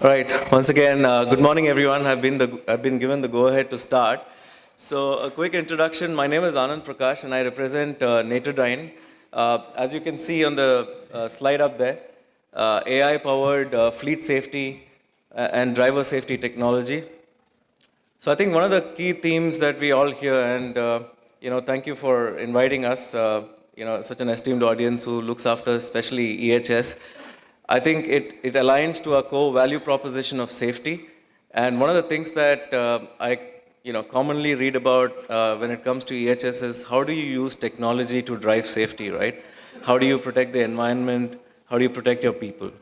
All right. Once again, good morning, everyone. I've been given the go-ahead to start. So, a quick introduction. My name is Anand Prakash, and I represent Natrodyne. As you can see on the slide up there, AI-powered fleet safety and driver safety technology. So, I think one of the key themes that we all hear, and thank you for inviting us. Such an esteemed audience who looks after, especially EHS. I think it aligns to our core value proposition of safety. And one of the things that I commonly read about when it comes to EHS is how do you use technology to drive safety, right? How do you protect the environment? How do you protect your people?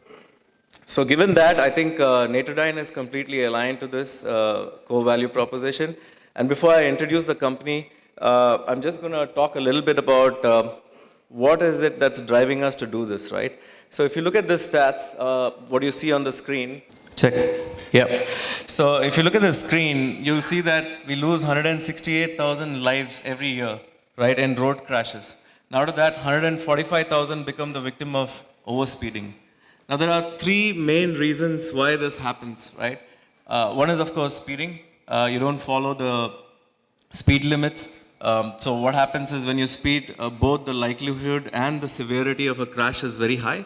So given that, I think Natrodyne is completely aligned to this core value proposition. And before I introduce the company, I'm just going to talk a little bit about what is it that's driving us to do this, right? So if you look at the stats, what you see on the screen, check. Yeah. So if you look at the screen, you'll see that we lose 168,000 lives every year, right, in road crashes. Now out of that, 145,000 become the victim of overspeeding. Now there are three main reasons why this happens, right? One is, of course, speeding. You don't follow the speed limits. So what happens is when you speed, both the likelihood and the severity of a crash is very high.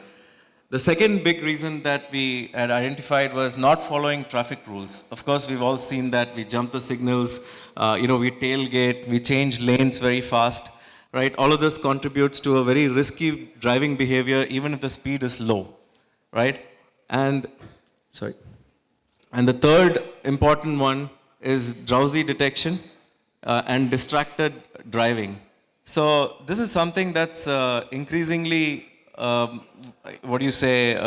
The second big reason that we had identified was not following traffic rules. Of course, we've all seen that. We jump the signals, we tailgate, we change lanes very fast, right? All of this contributes to a very risky driving behavior, even if the speed is low, right? And the third important one is drowsy detection and distracted driving. So this is something that's increasingly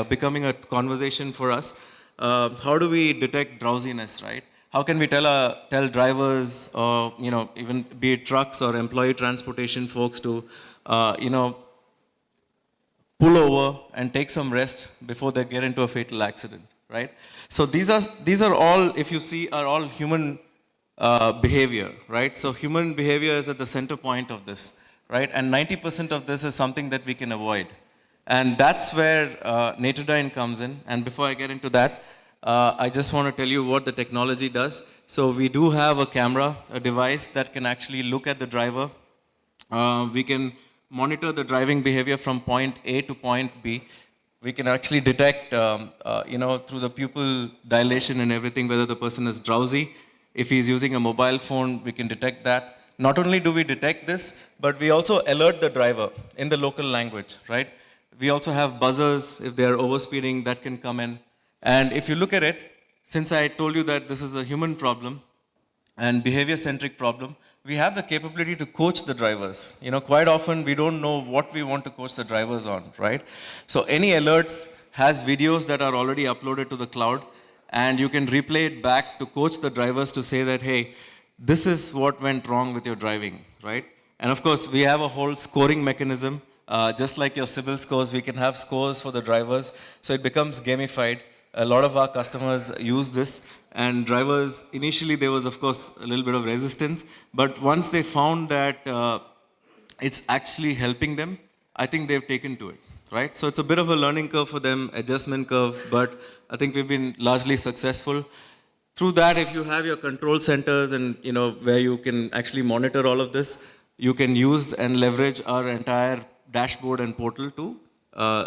becoming a conversation for us. How do we detect drowsiness, right? How can we tell drivers, or even be it trucks or employee transportation folks to, pull over and take some rest before they get into a fatal accident, right? So these are all, if you see, are all human behavior, right? So human behavior is at the center point of this, right? And 90% of this is something that we can avoid. And that's where Natrodyne comes in. And before I get into that, I just want to tell you what the technology does. So we do have a camera, a device that can actually look at the driver. We can monitor the driving behavior from point A to point B. We can actually detect, through the pupil dilation and everything, whether the person is drowsy. If he's using a mobile phone, we can detect that. Not only do we detect this, but we also alert the driver in the local language, right? We also have buzzers if they are overspeeding that can come in. And if you look at it, since I told you that this is a human problem and behavior-centric problem, we have the capability to coach the drivers. Quite often we don't know what we want to coach the drivers on, right? So any alerts has videos that are already uploaded to the cloud, and you can replay it back to coach the drivers to say that, hey, this is what went wrong with your driving, right? And of course, we have a whole scoring mechanism. Just like your CIBIL scores, we can have scores for the drivers. So it becomes gamified. A lot of our customers use this. And drivers, initially there was, of course, a little bit of resistance. But once they found that it's actually helping them, I think they've taken to it, right? So it's a bit of a learning curve for them, adjustment curve, but I think we've been largely successful. Through that, if you have your control centers and where you can actually monitor all of this, you can use and leverage our entire dashboard and portal to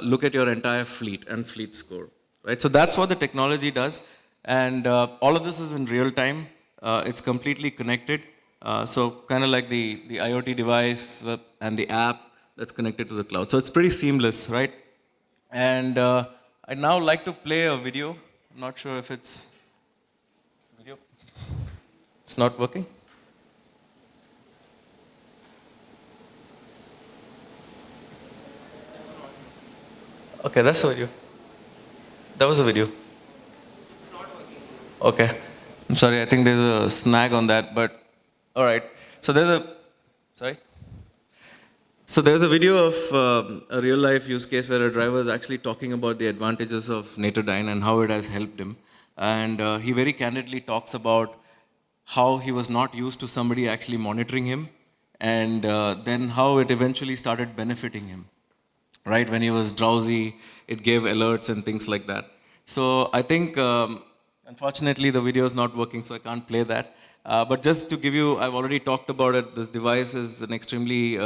look at your entire fleet and fleet score, right? So that's what the technology does. And all of this is in real time. It's completely connected. So kind of like the IoT device and the app that's connected to the cloud. So it's pretty seamless, right? And I'd now like to play a video. I'm not sure if it's video. It's not working. Okay, that's a video. That was a video. It's not working. Okay. I'm sorry, I think there's a snag on that, but all right. So there's a video of a real life use case where a driver is actually talking about the advantages of Natrodyne and how it has helped him. And he very candidly talks about how he was not used to somebody actually monitoring him, and then how it eventually started benefiting him. Right? When he was drowsy, it gave alerts and things like that. So I think, unfortunately, the video is not working, so I can't play that. But just to give you, I've already talked about it. This device is an extremely,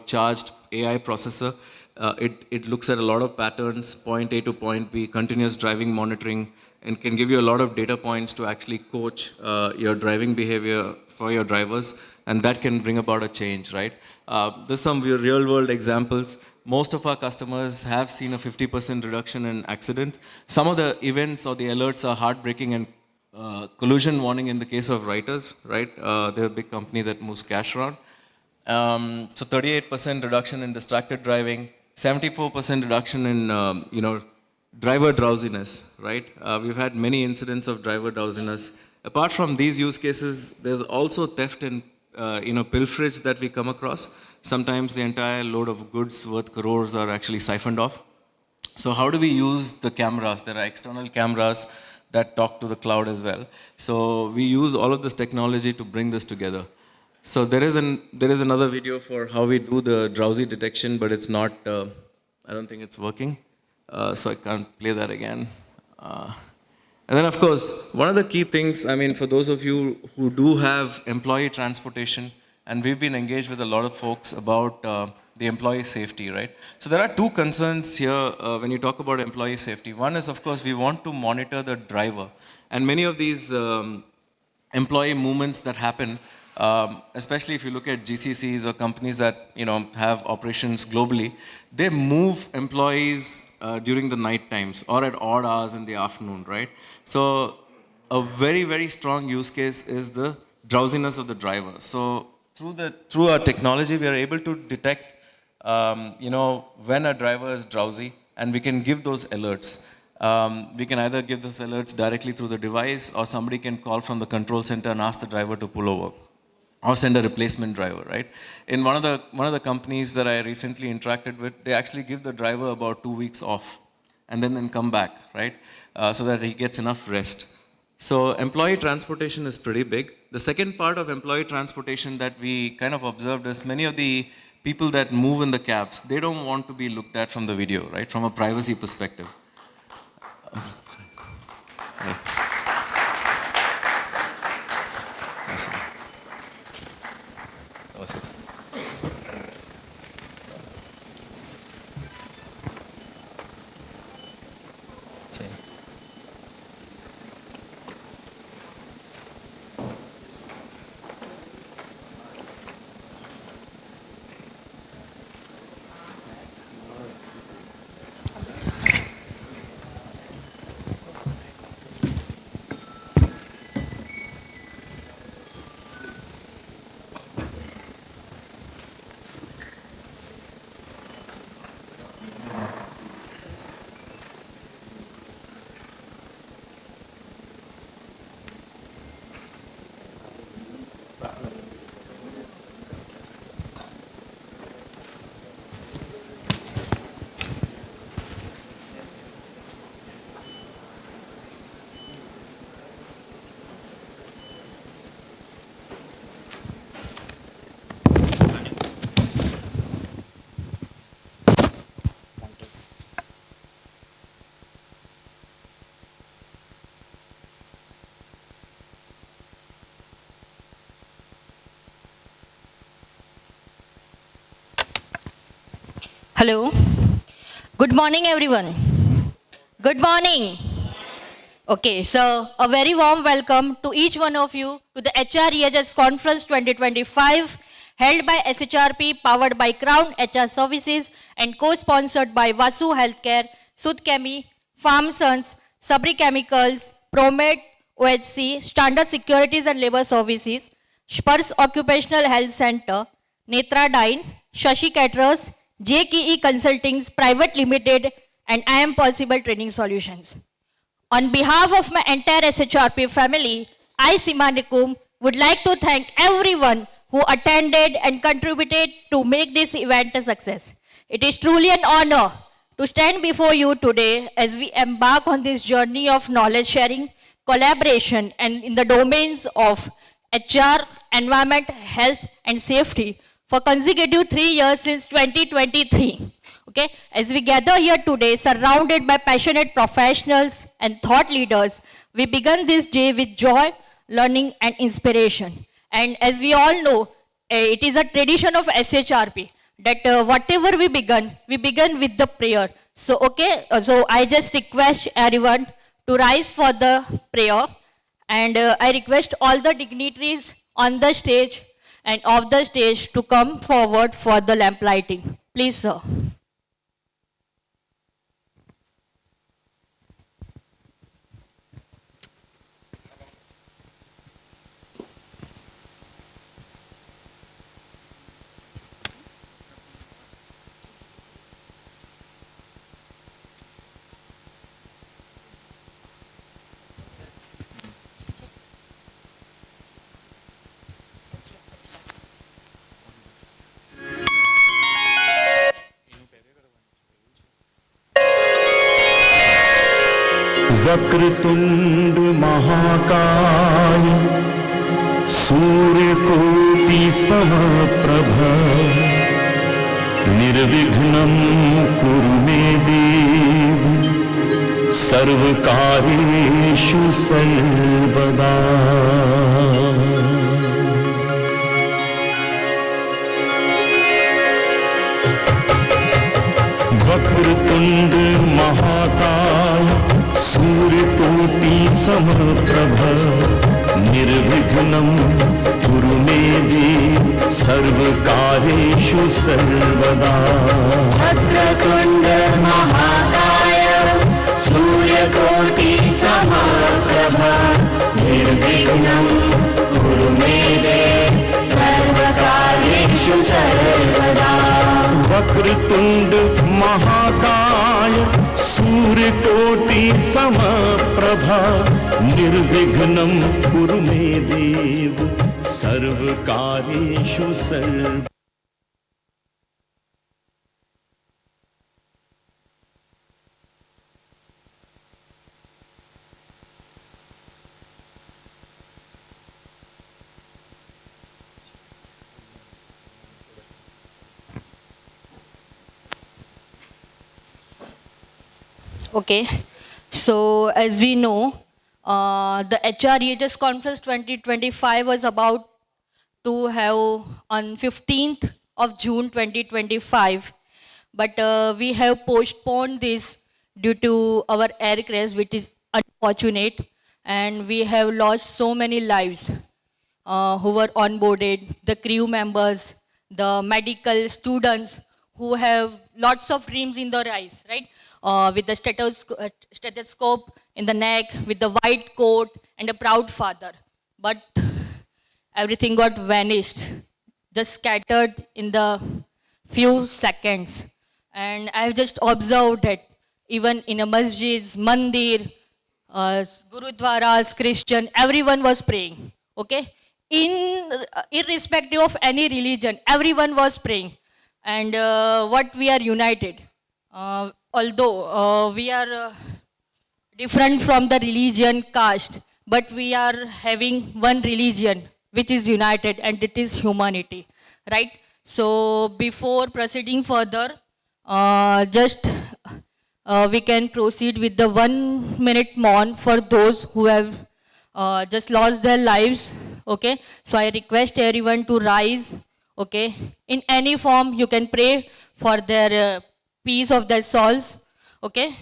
charged AI processor. It looks at a lot of patterns, point A to point B, continuous driving monitoring, and can give you a lot of data points to actually coach your driving behavior for your drivers, and that can bring about a change, right? There's some real world examples. Most of our customers have seen a 50% reduction in accident. Some of the events or the alerts are heartbreaking and collision warning in the case of writers, right? They're a big company that moves cash around. So 38% reduction in distracted driving, 74% reduction in, driver drowsiness, right? We've had many incidents of driver drowsiness. Apart from these use cases, there's also theft and pilferage that we come across. Sometimes the entire load of goods worth crores are actually siphoned off. So how do we use the cameras? There are external cameras that talk to the cloud as well. So we use all of this technology to bring this together. So there is another video for how we do the drowsy detection, but it's not, I don't think it's working. So I can't play that again. And then, of course, one of the key things, for those of you who do have employee transportation, and we've been engaged with a lot of folks about the employee safety, right? So there are two concerns here when you talk about employee safety. One is, of course, we want to monitor the driver. And many of these employee movements that happen, especially if you look at GCCs or companies that have operations globally, they move employees during the night times or at odd hours in the afternoon, right? So a very, very strong use case is the drowsiness of the driver. So through our technology, we are able to detect when a driver is drowsy, and we can give those alerts. We can either give those alerts directly through the device, or somebody can call from the control center and ask the driver to pull over, or send a replacement driver, right? In one of the companies that I recently interacted with, they actually give the driver about 2 weeks off, and then come back, right? So that he gets enough rest. So employee transportation is pretty big. The second part of employee transportation that we kind of observed is many of the people that move in the cabs, they don't want to be looked at from the video, right? From a privacy perspective. That was it. Same. Hello. Good morning, everyone. Good morning. Okay, so a very warm welcome to each one of you to the HREHS Conference 2025 held by SHRP, powered by Crown HR Services and co-sponsored by Vasu Healthcare, Sudhchemy, FarmSons, Sabri Chemicals, Promed, OHC, Standard Securities and Labor Services, Spurs Occupational Health Center, Netradyne, Shashi Caterers, JKE Consultings Private Limited, and I Am Possible Training Solutions. On behalf of my entire SHRP family, I, Seema Nikum, would like to thank everyone who attended and contributed to make this event a success. It is truly an honor to stand before you today as we embark on this journey of knowledge sharing, collaboration, and in the domains of HR, environment, health, and safety for consecutive 3 years since 2023. Okay, as we gather here today, surrounded by passionate professionals and thought leaders, we begin this day with joy, learning, and inspiration. And as we all know, it is a tradition of SHRP that whatever we begin with the prayer. So, okay, so I just request everyone to rise for the prayer. And I request all the dignitaries on the stage and off the stage to come forward for the lamp lighting. Please, sir. Vakratunda महाकाय सूर्यकोटि समप्रभ निर्विघ्नं कुरु मे देव सर्वकार्येषु सर्वदा। वक्रतुंड महाकाय सूर्यकोटि समप्रभ निर्विघ्नं कुरु मे देव सर्वकार्येषु सर्वदा। वक्रतुण्ड महाकाय सूर्यकोटि समप्रभ निर्विघ्नं कुरु मे देव सर्वकार्येषु सर्वदा। वक्रतुंड महाकाय सूर्यकोटि समप्रभा निर्विघ्नं कुरु मे देव सर्वकार्येषु सर्व। Okay, so as we know, the HREHS Conference 2025 was about to have on 15th of June 2025, but we have postponed this due to our air crash, which is unfortunate, and we have lost so many lives who were onboarded, the crew members, the medical students who have lots of dreams in their eyes, right? With the stethoscope in the neck, with the white coat and a proud father. But everything got vanished, just scattered in the few seconds. And I've just observed that even in a masjids, mandir, gurudwaras, Christian, everyone was praying, okay? Irrespective of any religion, everyone was praying. And what we are united. Although we are different from the religion caste, but we are having one religion which is united, and it is humanity, right? So before proceeding further, just we can proceed with the 1 minute mount for those who have just lost their lives, okay? So I request everyone to rise, okay? In any form, you can pray for their peace of their souls, okay?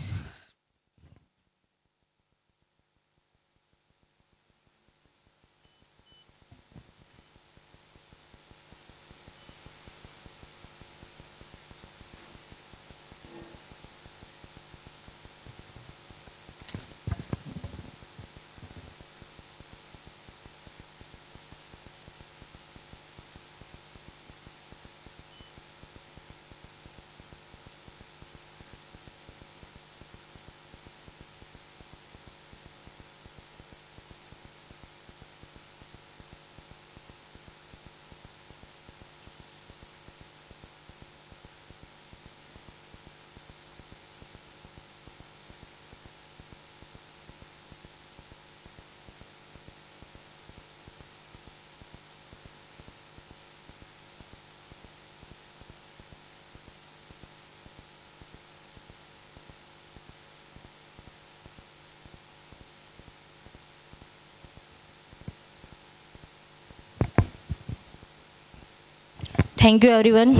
Thank you, everyone.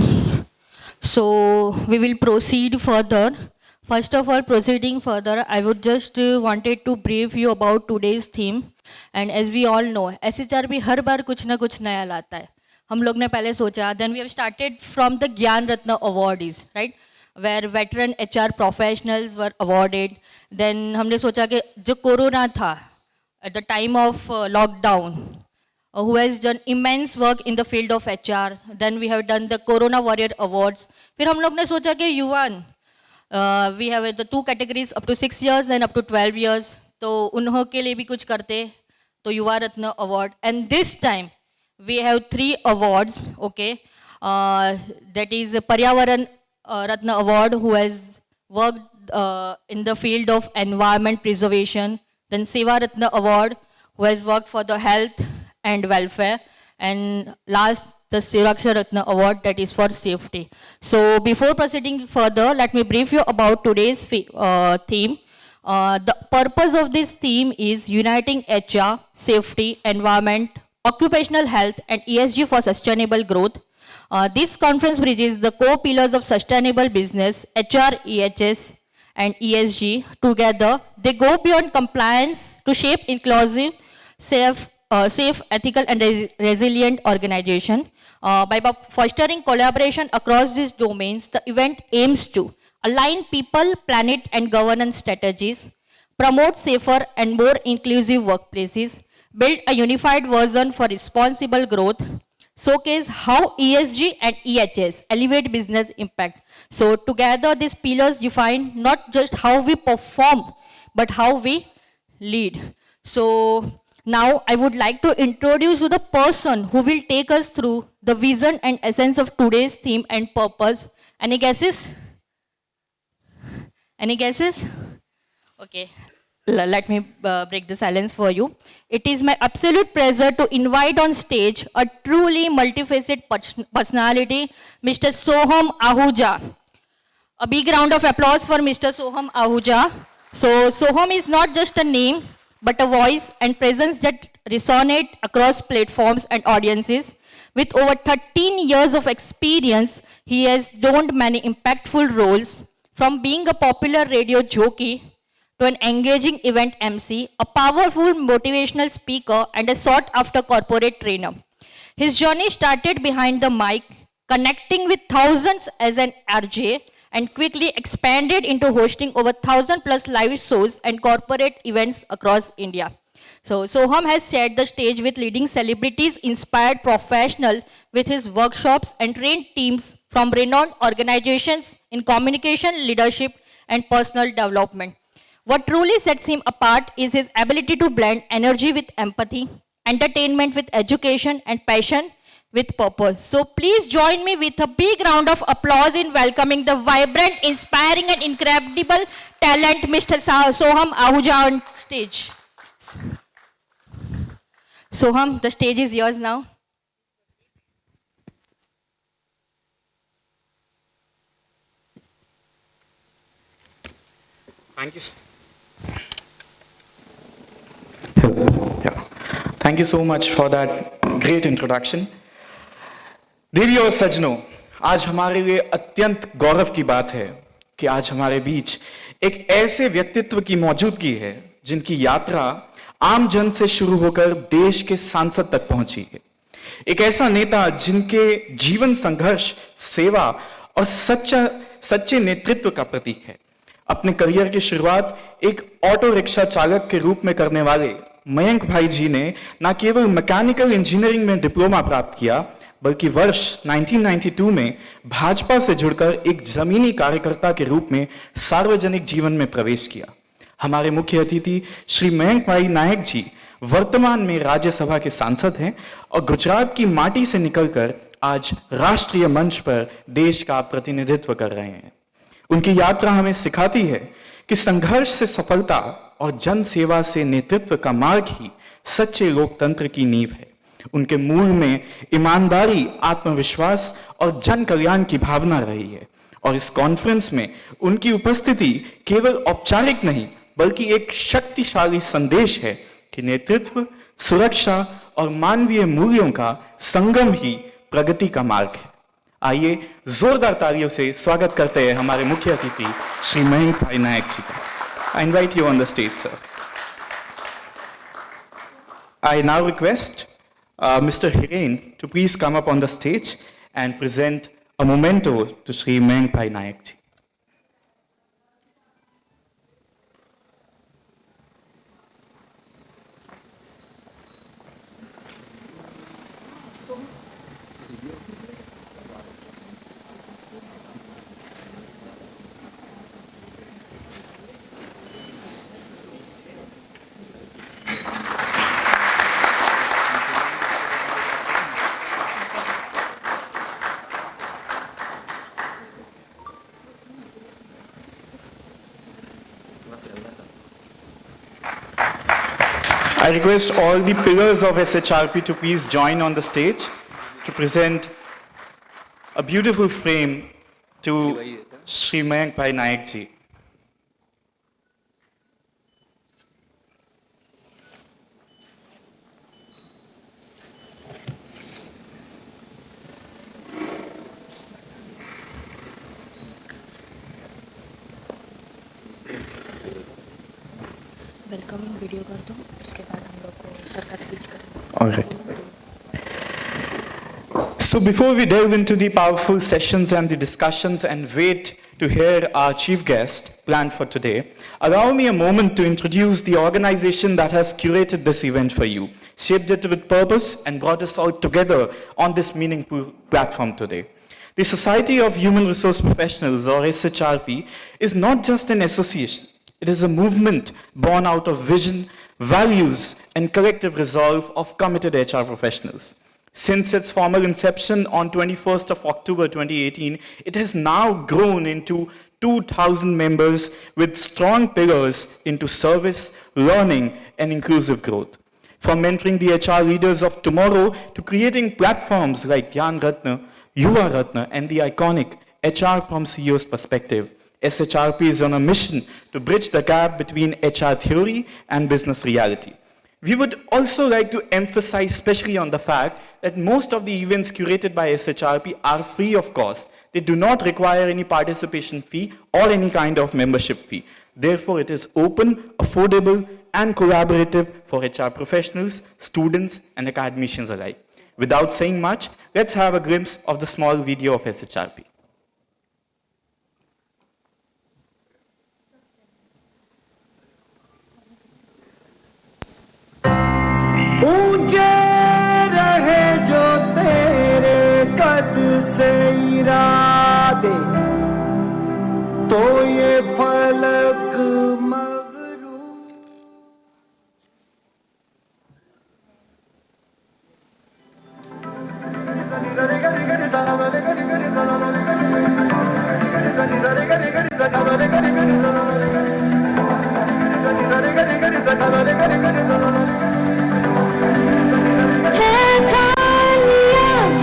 So we will proceed further. First of all, proceeding further, I would just wanted to brief you about today's theme. And as we all know, SHR भी हर बार कुछ ना कुछ नया लाता है. हम लोग ने पहले सोचा, then we have started from the Gyan Ratna awardees, right? Where veteran HR professionals were awarded. Then हमने सोचा कि जो कोरोना था, at the time of lockdown, who has done immense work in the field of HR. Then we have done the Corona Warrior Awards. फिर हम लोग ने सोचा कि युवान, we have the 2 categories up to 6 years and up to 12 years. तो उन्हों के लिए भी कुछ करते, तो युवा रत्न award. And this time we have 3 awards, okay. That is Paryavaran Ratna Award, who has worked in the field of environment preservation. Then Seva Ratna Award, who has worked for the health and welfare, and last the Suraksha Ratna Award, that is for safety. So before proceeding further, let me brief you about today's theme. The purpose of this theme is uniting HR, safety, environment, occupational health and ESG for sustainable growth. This conference bridges the core pillars of sustainable business, HR, EHS and ESG. Together, they go beyond compliance to shape inclusive, safe, ethical and resilient organization. By fostering collaboration across these domains, the event aims to align people, planet and governance strategies, promote safer and more inclusive workplaces, build a unified vision for responsible growth, showcase how ESG and EHS elevate business impact. So together these pillars define not just how we perform, but how we lead. So now I would like to introduce you the person who will take us through the vision and essence of today's theme and purpose. Any guesses? Any guesses? Okay, let me break the silence for you. It is my absolute pleasure to invite on stage a truly multifaceted personality, Mr. Soham Ahuja. A big round of applause for Mr. Soham Ahuja. So Soham is not just a name, but a voice and presence that resonate across platforms and audiences. With over 13 years of experience, he has donned many impactful roles, from being a popular radio jockey to an engaging event MC, a powerful motivational speaker, and a sought-after corporate trainer. His journey started behind the mic, connecting with thousands as an RJ, and quickly expanded into hosting over 1,000+ live shows and corporate events across India. So Soham has set the stage with leading celebrities, inspired professionals with his workshops and trained teams from renowned organizations in communication, leadership and personal development. What truly sets him apart is his ability to blend energy with empathy, entertainment with education and passion with purpose. So please join me with a big round of applause in welcoming the vibrant, inspiring and incredible talent Mr. Soham Ahuja on stage. Soham, the stage is yours now. Thank you. Thank you so much for that great introduction. देवी और सज्जनों, आज हमारे लिए अत्यंत गौरव की बात है कि आज हमारे बीच एक ऐसे व्यक्तित्व की मौजूदगी है जिनकी यात्रा आम जन से शुरू होकर देश के सांसद तक पहुंची है। एक ऐसा नेता जिनके जीवन संघर्ष, सेवा और सच्चे नेतृत्व का प्रतीक है। अपने करियर की शुरुआत एक ऑटो रिक्शा चालक के रूप में करने वाले मयंक भाई जी ने न केवल मैकेनिकल इंजीनियरिंग में डिप्लोमा प्राप्त किया, बल्कि वर्ष 1992 में भाजपा से जुड़कर एक जमीनी कार्यकर्ता के रूप में सार्वजनिक जीवन में प्रवेश किया। हमारे मुख्य अतिथि श्री मयंक भाई नायक जी वर्तमान में राज्यसभा के सांसद हैं और गुजरात की माटी से निकलकर आज राष्ट्रीय मंच पर देश का प्रतिनिधित्व कर रहे हैं। उनकी यात्रा हमें सिखाती है कि संघर्ष से सफलता और जन सेवा से नेतृत्व का मार्ग ही सच्चे लोकतंत्र की नींव है। उनके मूल में ईमानदारी, आत्मविश्वास और जन कल्याण की भावना रही है और इस कॉन्फ्रेंस में उनकी उपस्थिति केवल औपचारिक नहीं बल्कि एक शक्तिशाली संदेश है कि नेतृत्व, सुरक्षा और मानवीय मूल्यों का संगम ही प्रगति का मार्ग है। आइए जोरदार तालियों से स्वागत करते हैं हमारे मुख्य अतिथि श्री मयंक भाई नायक जी का। I invite you on the stage sir. I now request Mr. Hiren to please come up on the stage and present a memento to Sri Mayank Bhai Nayak ji. I request all the pillars of SHRP to please join on the stage to present a beautiful frame to Sri Mayank Bhai Nayak ji. Welcoming video कर दो, उसके बाद हम लोग को sir का speech करेंगे। All right. So before we delve into the powerful sessions and the discussions and wait to hear our chief guest planned for today, allow me a moment to introduce the organization that has curated this event for you, shaped it with purpose and brought us all together on this meaningful platform today. The Society of Human Resource Professionals, or SHRP, is not just an association. It is a movement born out of vision, values, and collective resolve of committed HR professionals. Since its formal inception on 21st of October 2018, it has now grown into 2,000 members with strong pillars into service, learning, and inclusive growth. From mentoring the HR leaders of tomorrow to creating platforms like Gyan Ratna, Yuva Ratna, and the iconic HR from CEO's perspective, SHRP is on a mission to bridge the gap between HR theory and business reality. We would also like to emphasize especially on the fact that most of the events curated by SHRP are free of cost. They do not require any participation fee or any kind of membership fee. Therefore, it is open, affordable, and collaborative for HR professionals, students, and academicians alike. Without saying much, let's have a glimpse of the small video of SHRP. ऊंचे रहे जो तेरे कद से इरादे, तो ये फलक मगरू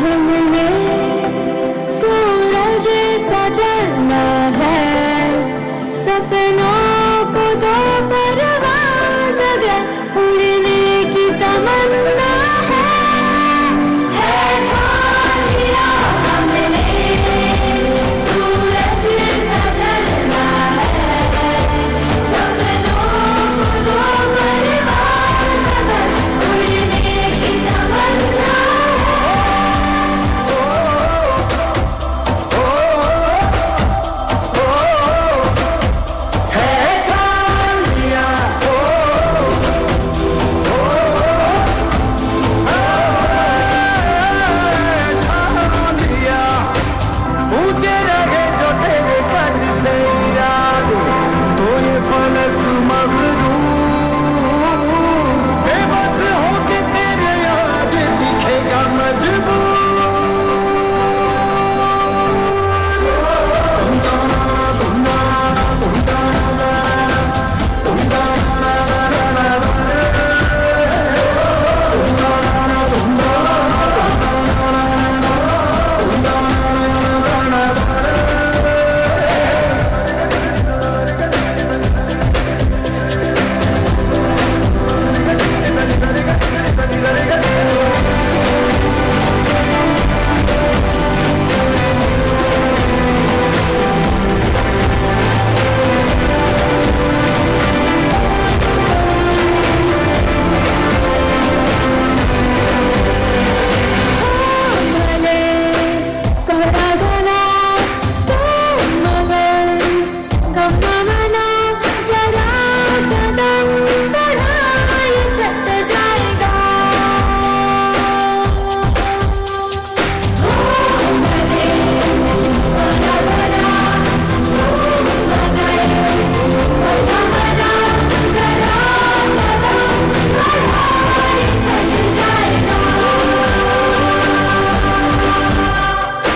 हमने सूरज सजना है, सपनों को दो परवाज़ अगर उड़ने की तमन्ना है ठान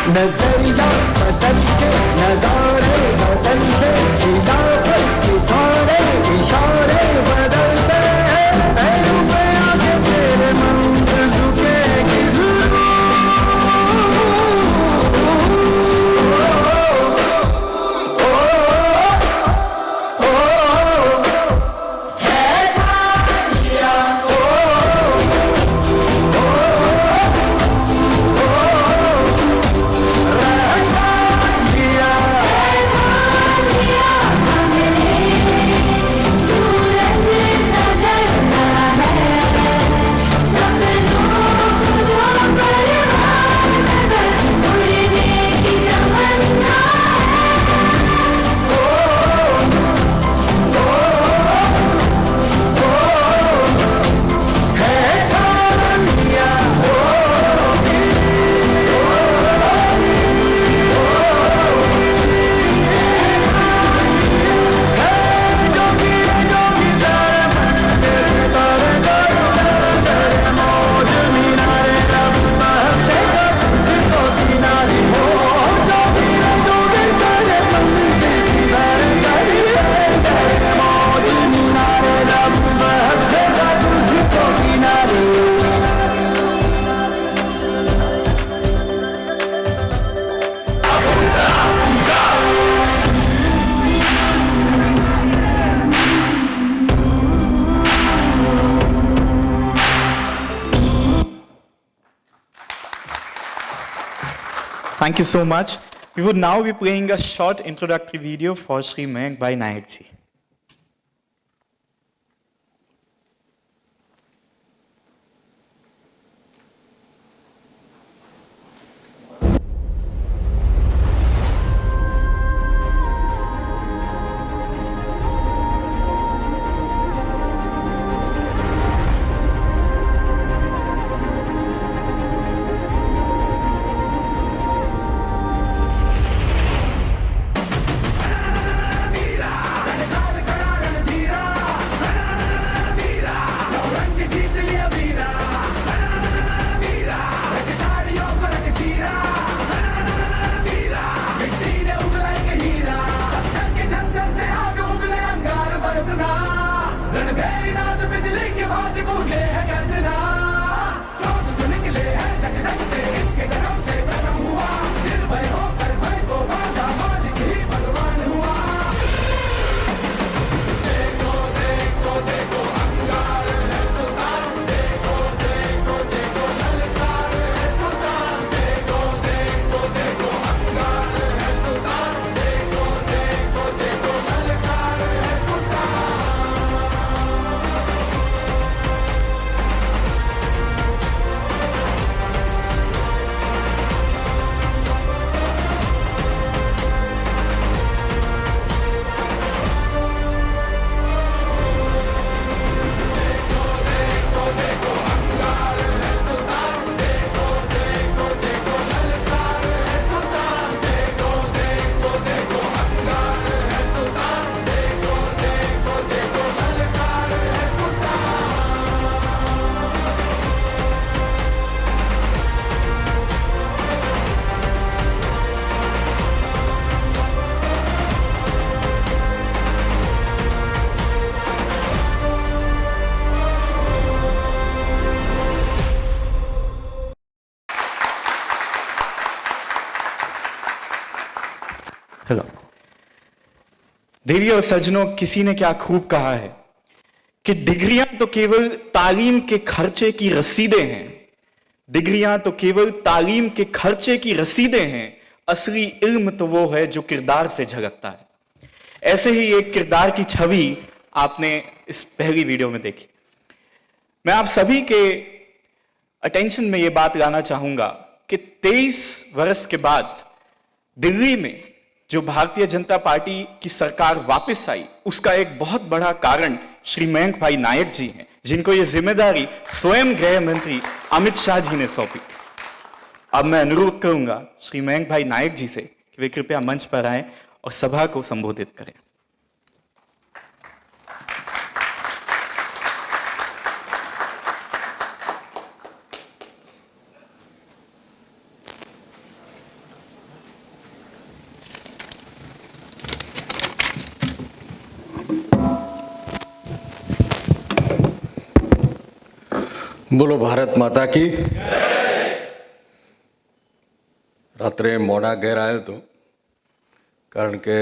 नजरिया बदल के नजारे बदल दे, खिलाफत के सारे इशारे बदल दे, पैरों पे आगे तेरे मंजिल झुकेगी जरूर। सूरज सा जलता है, सपनों को दो परवाज़ अगर उड़ने की तमन्ना Thank you so much. We would now be playing a short introductory video for Shri Mayank Bhai Nayak ji. Hello देवी और सज्जनों, किसी ने क्या खूब कहा है कि डिग्रियां तो केवल तालीम के खर्चे की रसीदें हैं। डिग्रियां तो केवल तालीम के खर्चे की रसीदें हैं, असली इल्म तो वो है जो किरदार से झलकता है। ऐसे ही एक किरदार की छवि आपने इस पहली वीडियो में देखी। मैं आप सभी के अटेंशन में ये बात लाना चाहूंगा कि 23 वर्ष के बाद दिल्ली में जो भारतीय जनता पार्टी की सरकार वापस आई, उसका एक बहुत बड़ा कारण श्री मयंक भाई नायक जी हैं, जिनको ये जिम्मेदारी स्वयं गृह मंत्री अमित शाह जी ने सौंपी। अब मैं अनुरोध करूंगा श्री मयंक भाई नायक जी से कि वे कृपया मंच पर आएं और सभा को संबोधित करें। બોલો ભારત માતા કી. રાત્રે મોડા ઘેર આવ્યો હતો કારણ કે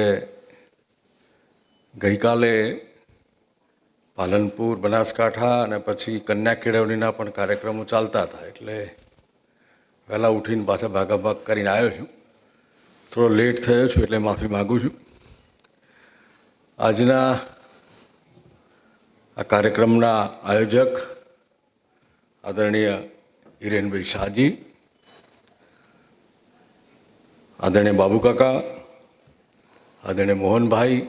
ગઈકાલે પાલનપુર બનાસકાંઠા અને પછી કન્યા કેળવણીના પણ કાર્યક્રમો ચાલતા હતા એટલે વહેલા ઉઠીને પાછા ભાગાભાગ કરીને આવ્યો છું. થોડો લેટ થયો છું એટલે માફી માગું છું. આજના આ કાર્યક્રમના આયોજક આદરણીય હિરેનભાઈ શાહજી, આદરણીય બાબુ કાકા, આદરણીય મોહનભાઈ,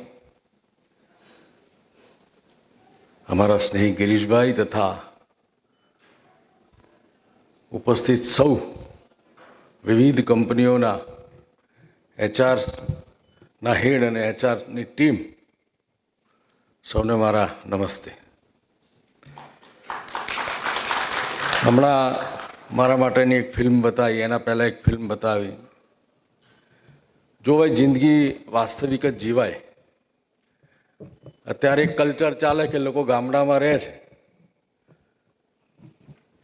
અમારા સ્નેહી ગિરીશભાઈ તથા ઉપસ્થિત સૌ વિવિધ કંપનીઓના એચઆરના હેડ અને એચઆરની ટીમ, સૌને મારા નમસ્તે. હમણાં મારા માટેની એક ફિલ્મ બતાવી, એના પહેલાં એક ફિલ્મ બતાવી. જો ભાઈ જિંદગી વાસ્તવિક જ જીવાય. અત્યારે એક કલ્ચર ચાલે કે લોકો ગામડામાં રહે છે,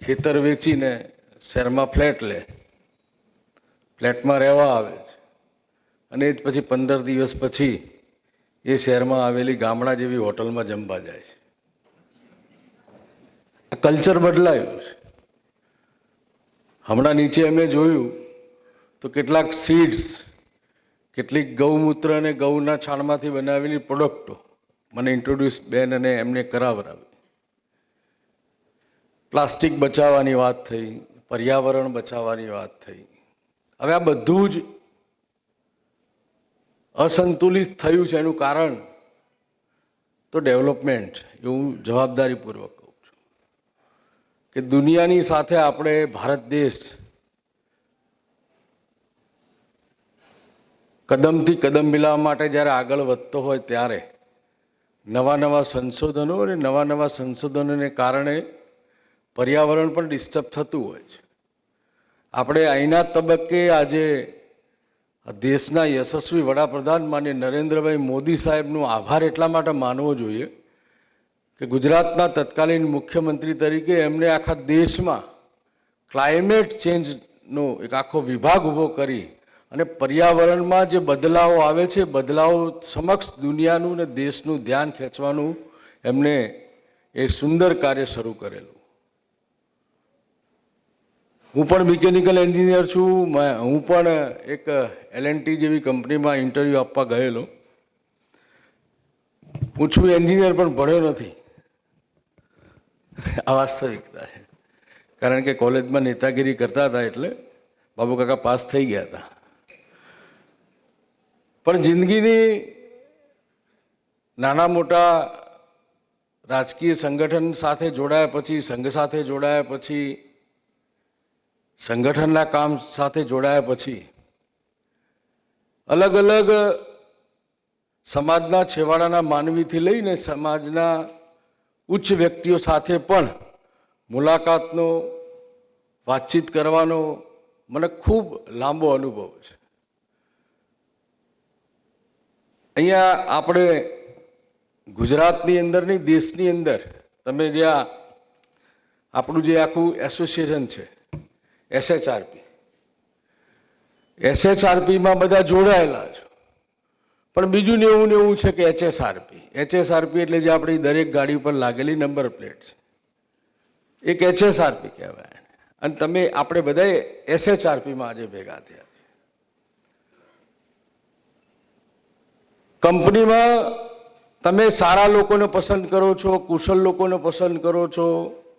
ખેતર વેચીને શહેરમાં ફ્લેટ લે, ફ્લેટમાં રહેવા આવે છે અને એ જ પછી 15 દિવસ પછી એ શહેરમાં આવેલી ગામડા જેવી હોટલમાં જમવા જાય છે. આ કલ્ચર બદલાયું છે. હમણાં નીચે અમે જોયું તો કેટલાક સીડ્સ, કેટલીક ગૌમૂત્ર અને ગૌના છાણમાંથી બનાવેલી પ્રોડક્ટો મને ઇન્ટ્રોડ્યુસ બેન અને એમને કરાવરાવી. પ્લાસ્ટિક બચાવવાની વાત થઈ, પર્યાવરણ બચાવવાની વાત થઈ. હવે આ બધું જ અસંતુલિત થયું છે. એનું કારણ તો ડેવલપમેન્ટ, એવું જવાબદારીપૂર્વક કહું છું કે દુનિયાની સાથે આપણે ભારત દેશ કદમથી કદમ મિલાવવા માટે જ્યારે આગળ વધતો હોય ત્યારે નવા નવા સંશોધનો અને નવા સંશોધનોને કારણે પર્યાવરણ પણ ડિસ્ટર્બ થતું હોય છે. આપણે અહીંના તબક્કે આજે દેશના યશસ્વી વડાપ્રધાન માનીય નરેન્દ્રભાઈ મોદી સાહેબનો આભાર એટલા માટે માનવો જોઈએ કે ગુજરાતના તત્કાલીન મુખ્યમંત્રી તરીકે એમણે આખા દેશમાં ક્લાઇમેટ ચેન્જનો એક આખો વિભાગ ઊભો કરી અને પર્યાવરણમાં જે બદલાવો આવે છે, બદલાવો સમક્ષ દુનિયાનું ને દેશનું ધ્યાન ખેંચવાનું એમને એ સુંદર કાર્ય શરૂ કરેલું. હું પણ મિકેનિકલ એન્જિનિયર છું. હું પણ એક L&T જેવી કંપનીમાં ઇન્ટરવ્યૂ આપવા ગયેલો. હું છું એન્જિનિયર પણ ભણ્યો નથી. આ વાસ્તવિકતા છે. કારણ કે કોલેજમાં નેતાગીરી કરતા હતા એટલે બાબુ કાકા પાસ થઈ ગયા હતા. પણ જિંદગીની નાના મોટા રાજકીય સંગઠન સાથે જોડાયા પછી, સંઘ સાથે જોડાયા પછી, સંગઠનના કામ સાથે જોડાયા પછી અલગ અલગ સમાજના છેવાડાના માનવીથી લઈને સમાજના ઉચ્ચ વ્યક્તિઓ સાથે પણ મુલાકાતનો, વાતચીત કરવાનો મને ખૂબ લાંબો અનુભવ છે. અહીંયા આપણે ગુજરાતની અંદર નહીં, દેશની અંદર તમે જે આપણું જે આખું એસોસિએશન છે SHRP બધા જોડાયેલા છે. પણ બીજું ને એવું છે કે HSRP એટલે જે આપણી દરેક ગાડી પર લાગેલી નંબર પ્લેટ છે, એક HSRP કહેવાય. અને આપણે બધા SHRPમાં આજે ભેગા થયા. કંપનીમાં તમે સારા લોકોને પસંદ કરો છો, કુશળ લોકોને પસંદ કરો છો,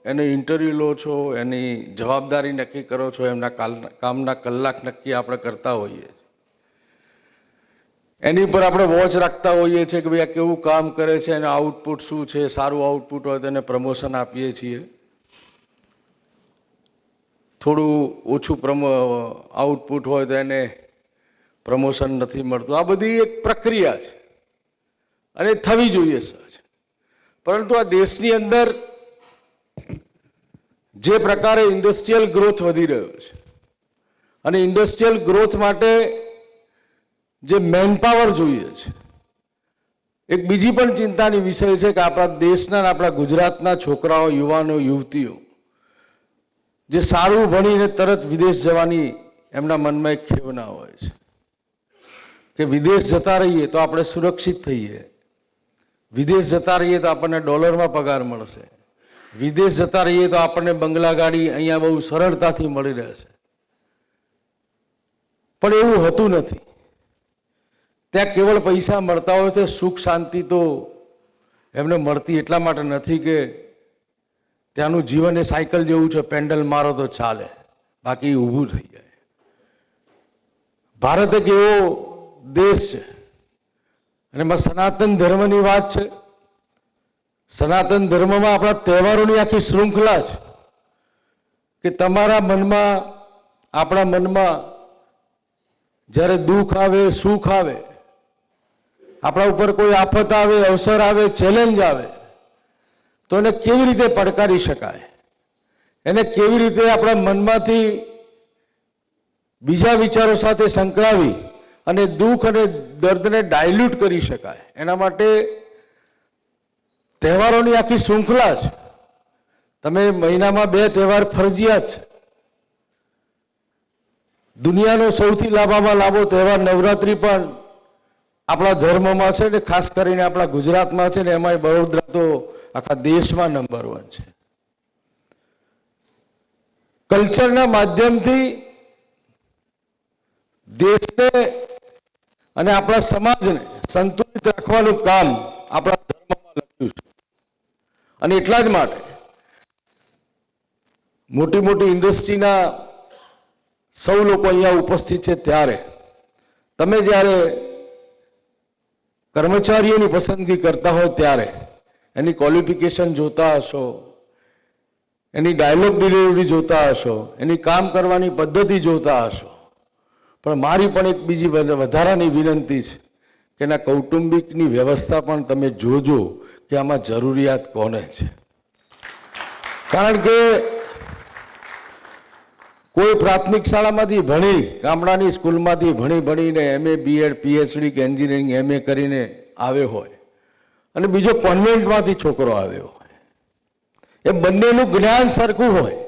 એને ઇન્ટરવ્યૂ લો છો, એની જવાબદારી નક્કી કરો છો, એમના કામના કલાક નક્કી આપણે કરતા હોઈએ. એની પર આપણે વોચ રાખતા હોઈએ છીએ કે ભાઈ આ કેવું કામ કરે છે, એનું આઉટપુટ શું છે. સારું આઉટપુટ હોય તો એને પ્રમોશન આપીએ છીએ. થોડું ઓછું આઉટપુટ હોય તો એને પ્રમોશન નથી મળતું. આ બધી એક પ્રક્રિયા છે અને થવી જોઈએ સહજ. પરંતુ આ દેશની અંદર જે પ્રકારે ઇન્ડસ્ટ્રીયલ ગ્રોથ વધી રહ્યો છે અને ઇન્ડસ્ટ્રીયલ ગ્રોથ માટે જે મેનપાવર જોઈએ છે, એક બીજી પણ ચિંતાની વિષય છે કે આપણા દેશના, આપણા ગુજરાતના છોકરાઓ, યુવાનો, યુવતીઓ જે સારું ભણીને તરત વિદેશ જવાની એમના મનમાં એક ખેવના હોય છે કે વિદેશ જતા રહીએ તો આપણે સુરક્ષિત થઈએ, વિદેશ જતા રહીએ તો આપણને ડોલરમાં પગાર મળશે, વિદેશ જતા રહીએ તો આપણને બંગલા ગાડી અહીંયા બહુ સરળતાથી મળી રહે છે. પણ એવું હોતું નથી. ત્યાં કેવળ પૈસા મળતા હોય છે, સુખ શાંતિ તો એમને મળતી એટલા માટે નથી કે ત્યાંનું જીવન એ સાયકલ જેવું છે, પેન્ડલ મારો તો ચાલે, બાકી ઊભું થઈ જાય. ભારત એક એવો દેશ છે અને એમાં સનાતન ધર્મની વાત છે. સનાતન ધર્મમાં આપણા તહેવારોની આખી શૃંખલા છે કે તમારા મનમાં, આપણા મનમાં જ્યારે દુઃખ આવે, સુખ આવે, આપણા ઉપર કોઈ આફત આવે, અવસર આવે, ચેલેન્જ આવે, તો એને કેવી રીતે પડકારી શકાય, એને કેવી રીતે આપણા મનમાંથી બીજા વિચારો સાથે સંકળાવી અને દુઃખ અને દર્દને ડાયલ્યુટ કરી શકાય, એના માટે તહેવારોની આખી શૃંખલા છે. તમે મહિનામાં 2 તહેવાર ફરજિયાત છે. દુનિયાનો સૌથી લાંબામાં લાંબો તહેવાર નવરાત્રિ પણ આપણા ધર્મમાં છે ને ખાસ કરીને આપણા ગુજરાતમાં છે ને એમાંય વડોદરા તો આખા દેશમાં નંબર 1 છે. કલ્ચરના માધ્યમથી દેશને અને આપણા સમાજને સંતુલિત રાખવાનું કામ આપણા ધર્મમાં લખ્યું છે. અને એટલા જ માટે મોટી મોટી ઇન્ડસ્ટ્રીના સૌ લોકો અહીંયા ઉપસ્થિત છે ત્યારે તમે જ્યારે કર્મચારીઓની પસંદગી કરતા હોય ત્યારે એની ક્વોલિફિકેશન જોતા હશો, એની ડાયલોગ ડિલિવરી જોતા હશો, એની કામ કરવાની પદ્ધતિ જોતા હશો. પણ મારી પણ એક બીજી વધારાની વિનંતી છે કે એના કૌટુંબિકની વ્યવસ્થા પણ તમે જોજો કે આમાં જરૂરિયાત કોને છે. કારણ કે કોઈ પ્રાથમિક શાળામાંથી ભણી, ગામડાની સ્કૂલમાંથી ભણીને MA BEd PhD કે એન્જિનિયરિંગ MA કરીને આવ્યો હોય અને બીજો કોન્વેન્ટમાંથી છોકરો આવ્યો હોય, એ બંનેનું જ્ઞાન સરખું હોય,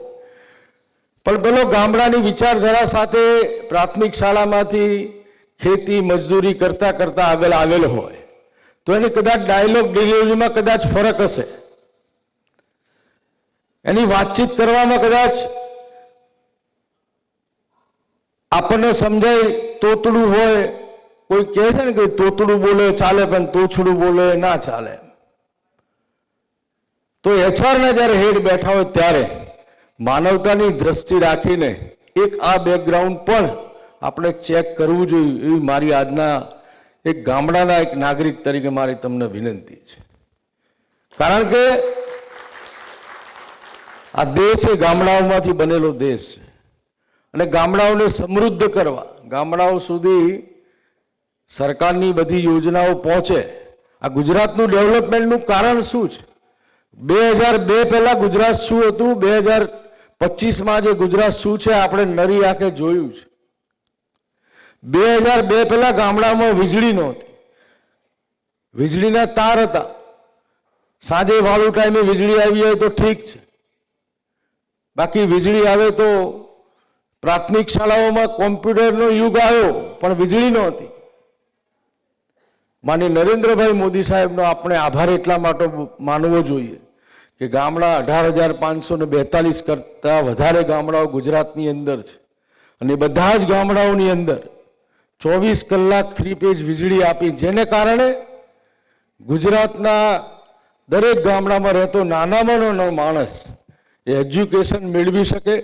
પણ પેલો ગામડાની વિચારધારા સાથે પ્રાથમિક શાળામાંથી ખેતી મજદૂરી કરતા કરતા આગળ આવેલો હોય તો એને કદાચ ડાયલોગ ડિલિવરીમાં કદાચ ફરક હશે, એની વાતચીત કરવામાં કદાચ આપણને સમજાય તોતડું હોય. કોઈ કહે છે ને કે તોતડું બોલે ચાલે પણ તોછડું બોલે ના ચાલે. તો HR ના જ્યારે હેડ બેઠા હોય ત્યારે માનવતાની દ્રષ્ટિ રાખીને એક આ બેકગ્રાઉન્ડ પણ આપણે ચેક કરવું જોઈએ એવી મારી આજના એક ગામડાના એક નાગરિક તરીકે મારી તમને વિનંતી છે. કારણ કે આ દેશ એ ગામડાઓમાંથી બનેલો દેશ છે અને ગામડાઓને સમૃદ્ધ કરવા, ગામડાઓ સુધી સરકારની બધી યોજનાઓ પહોંચે. આ ગુજરાતનું ડેવલપમેન્ટનું કારણ શું છે? 2002 પહેલા ગુજરાત શું હતું, 2025માં જે ગુજરાત શું છે આપણે નરી આંખે જોયું છે. 2002 પહેલા ગામડામાં વીજળી નહોતી, વીજળીના તાર હતા, સાંજે વાળું ટાઈમે વીજળી આવી જાય તો ઠીક છે, બાકી વીજળી આવે તો પ્રાથમિક શાળાઓમાં કોમ્પ્યુટરનો યુગ આવ્યો પણ વીજળી નહોતી. માનીય નરેન્દ્રભાઈ મોદી સાહેબનો આપણે આભાર એટલા માટે માનવો જોઈએ કે ગામડા 18,542 કરતાં વધારે ગામડાઓ ગુજરાતની અંદર છે અને બધા જ ગામડાઓની અંદર 24 કલાક 3 પેજ વીજળી આપી, જેને કારણે ગુજરાતના દરેક ગામડામાં રહેતો નાનામાં નાનો માણસ એ એજ્યુકેશન મેળવી શકે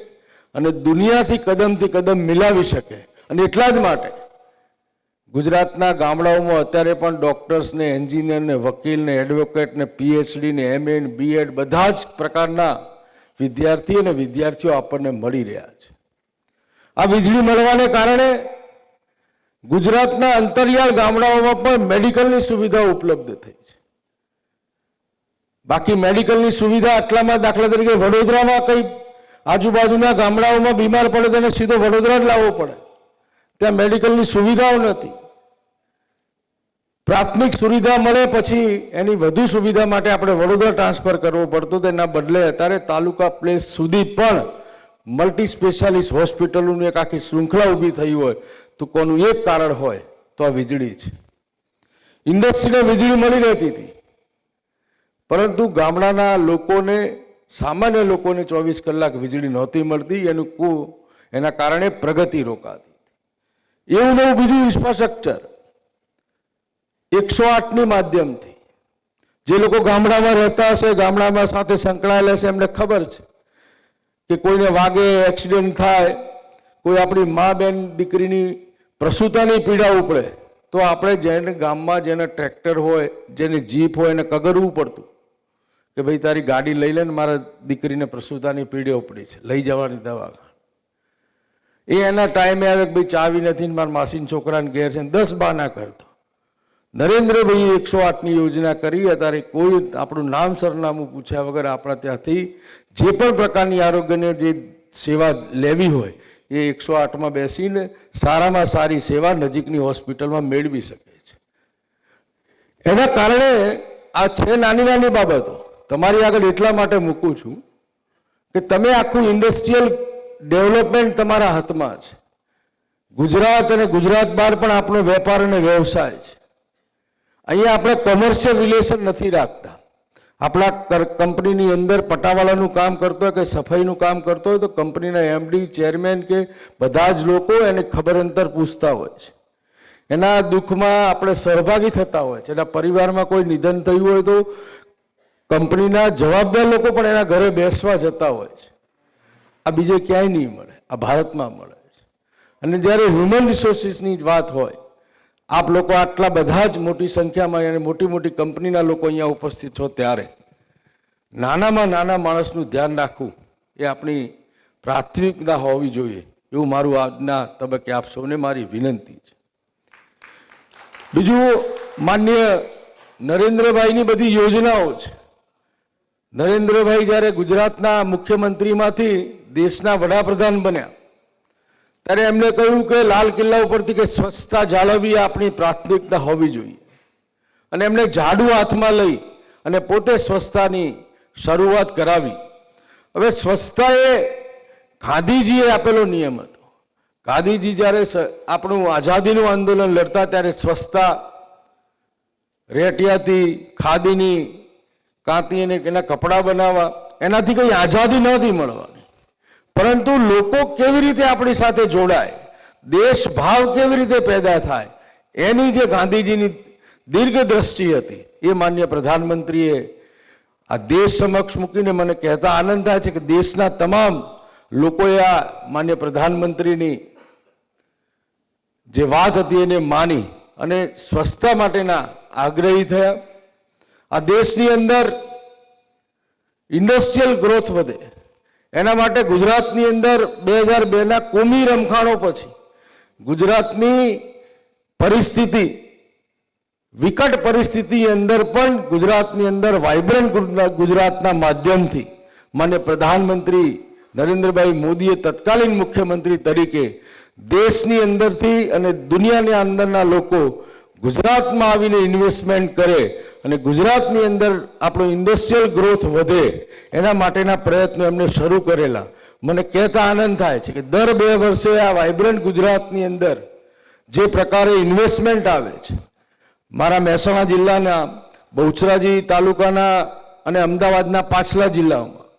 અને દુનિયાથી કદમથી કદમ મિલાવી શકે. અને એટલા જ માટે ગુજરાતના ગામડાઓમાં અત્યારે પણ ડૉક્ટર્સને, એન્જિનિયરને, વકીલને, એડવોકેટને, PhD ને MA ને BEd બધા જ પ્રકારના વિદ્યાર્થી અને વિદ્યાર્થીઓ આપણને મળી રહ્યા છે. આ વીજળી મળવાને કારણે ગુજરાતના અંતરિયાળ ગામડાઓમાં પણ મેડિકલની સુવિધા ઉપલબ્ધ થઈ છે. બાકી મેડિકલની સુવિધા આટલામાં, દાખલા તરીકે વડોદરામાં કંઈ આજુબાજુના ગામડાઓમાં બીમાર પડે તેને સીધો વડોદરા જ લાવવો પડે, ત્યાં મેડિકલની સુવિધાઓ નથી. પ્રાથમિક સુવિધા મળે પછી એની વધુ સુવિધા માટે આપણે વડોદરા ટ્રાન્સફર કરવો પડતો, તેના બદલે અત્યારે તાલુકા પ્લેસ સુધી પણ મલ્ટી સ્પેશિયાલિસ્ટ હોસ્પિટલોની એક આખી શૃંખલા ઊભી થઈ હોય તો કોનું એક કારણ હોય તો આ વીજળી છે. ઇન્ડસ્ટ્રીને વીજળી મળી રહેતી હતી, પરંતુ ગામડાના લોકોને, સામાન્ય લોકોને 24 કલાક વીજળી નહોતી મળતી. એના કારણે પ્રગતિ રોકાતી. એવું નવું બીજું ઇન્ફ્રાસ્ટ્રક્ચર 108ની માધ્યમથી જે લોકો ગામડામાં રહેતા હશે, ગામડામાં સાથે સંકળાયેલા હશે, એમને ખબર છે કે કોઈને વાગે, એક્સિડન્ટ થાય, કોઈ આપણી મા બેન દીકરીની પ્રસૂતાની પીડા ઉપડે તો આપણે જેને ગામમાં જેને ટ્રેક્ટર હોય, જેને જીપ હોય, એને કગરવું પડતું કે ભાઈ તારી ગાડી લઈ લે ને મારા દીકરીને પ્રસૂતાની પીડા ઉપડી છે, લઈ જવાની દવાખાને. એના ટાઈમે આવે કે ભાઈ ચાવી નથી ને મારા માસીના છોકરાને ઘેર છે, 10 બહાના કરતો. નરેન્દ્રભાઈએ 108ની યોજના કરી. અત્યારે કોઈ આપણું નામ સરનામું પૂછ્યા વગર આપણા ત્યાંથી જે પણ પ્રકારની આરોગ્યની જે સેવા લેવી હોય એ 108માં બેસીને સારામાં સારી સેવા નજીકની હોસ્પિટલમાં મેળવી શકે છે. એના કારણે આ છે નાની નાની બાબતો. તમારી આગળ એટલા માટે મૂકું છું કે તમે આખું ઇન્ડસ્ટ્રીયલ ડેવલપમેન્ટ તમારા હાથમાં છે. ગુજરાત અને ગુજરાત બહાર પણ આપણો વેપાર અને વ્યવસાય છે. અહીંયા આપણે કોમર્શિયલ રિલેશન નથી રાખતા. આપણા કંપનીની અંદર પટાવાળાનું કામ કરતો હોય કે સફાઈનું કામ કરતો હોય તો કંપનીના એમડી, ચેરમેન કે બધા જ લોકો એને ખબર અંતર પૂછતા હોય છે. એના દુઃખમાં આપણે સહભાગી થતા હોય છે. એના પરિવારમાં કોઈ નિધન થયું હોય તો કંપનીના જવાબદાર લોકો પણ એના ઘરે બેસવા જતા હોય છે. આ બીજે ક્યાંય નહીં મળે, આ ભારતમાં મળે છે. અને જ્યારે હ્યુમન રિસોર્સિસની વાત હોય, આપ લોકો આટલા બધા જ મોટી સંખ્યામાં અને મોટી મોટી કંપનીના લોકો અહીંયા ઉપસ્થિત છો, ત્યારે નાનામાં નાના માણસનું ધ્યાન રાખવું એ આપણી પ્રાથમિકતા હોવી જોઈએ, એવું મારું આજના તબક્કે આપ સૌને મારી વિનંતી છે. બીજું, માનનીય નરેન્દ્રભાઈની બધી યોજનાઓ છે. નરેન્દ્રભાઈ જ્યારે ગુજરાતના મુખ્યમંત્રીમાંથી દેશના વડાપ્રધાન બન્યા ત્યારે એમણે કહ્યું કે લાલ કિલ્લા ઉપરથી કે સ્વચ્છતા જાળવવી આપણી પ્રાથમિકતા હોવી જોઈએ. અને એમણે ઝાડુ હાથમાં લઈ અને પોતે સ્વચ્છતાની શરૂઆત કરાવી. હવે સ્વચ્છતા એ ગાંધીજીએ આપેલો નિયમ હતો. ગાંધીજી જ્યારે આપણું આઝાદીનું આંદોલન લડતા ત્યારે સ્વચ્છતા રેટિયાથી ખાદીની કાંતી અને એના કપડાં બનાવવા, એનાથી કંઈ આઝાદી નહોતી મળવાની, પરંતુ લોકો કેવી રીતે આપણી સાથે જોડાય, દેશ ભાવ કેવી રીતે પેદા થાય, એની જે ગાંધીજીની દીર્ઘ દ્રષ્ટિ હતી એ માન્ય પ્રધાનમંત્રીએ આ દેશ સમક્ષ મૂકીને મને કહેતા આનંદ થાય છે કે દેશના તમામ લોકોએ આ માન્ય પ્રધાનમંત્રીની જે વાત હતી એને માની અને સ્વચ્છતા માટેના આગ્રહી થયા. આ દેશની અંદર ઇન્ડસ્ટ્રીયલ ગ્રોથ વધે એના માટે ગુજરાતની અંદર 2002ના કોમી રમખાણો પછી ગુજરાતની પરિસ્થિતિ, વિકટ પરિસ્થિતિ અંદર પણ ગુજરાતની અંદર વાઇબ્રન્ટ ગુજરાતના માધ્યમથી માન્ય પ્રધાનમંત્રી નરેન્દ્રભાઈ મોદીએ તત્કાલીન મુખ્યમંત્રી તરીકે દેશની અંદરથી અને દુનિયાની અંદરના લોકો ગુજરાતમાં આવીને ઇન્વેસ્ટમેન્ટ કરે અને ગુજરાતની અંદર આપણો ઇન્ડસ્ટ્રીયલ ગ્રોથ વધે એના માટેના પ્રયત્નો એમણે શરૂ કરેલા. મને કહેતા આનંદ થાય છે કે દર 2 વર્ષે આ વાઇબ્રન્ટ ગુજરાતની અંદર જે પ્રકારે ઇન્વેસ્ટમેન્ટ આવે છે, મારા મહેસાણા જિલ્લાના બહુચરાજી તાલુકાના અને અમદાવાદના પાછલા જિલ્લાઓમાં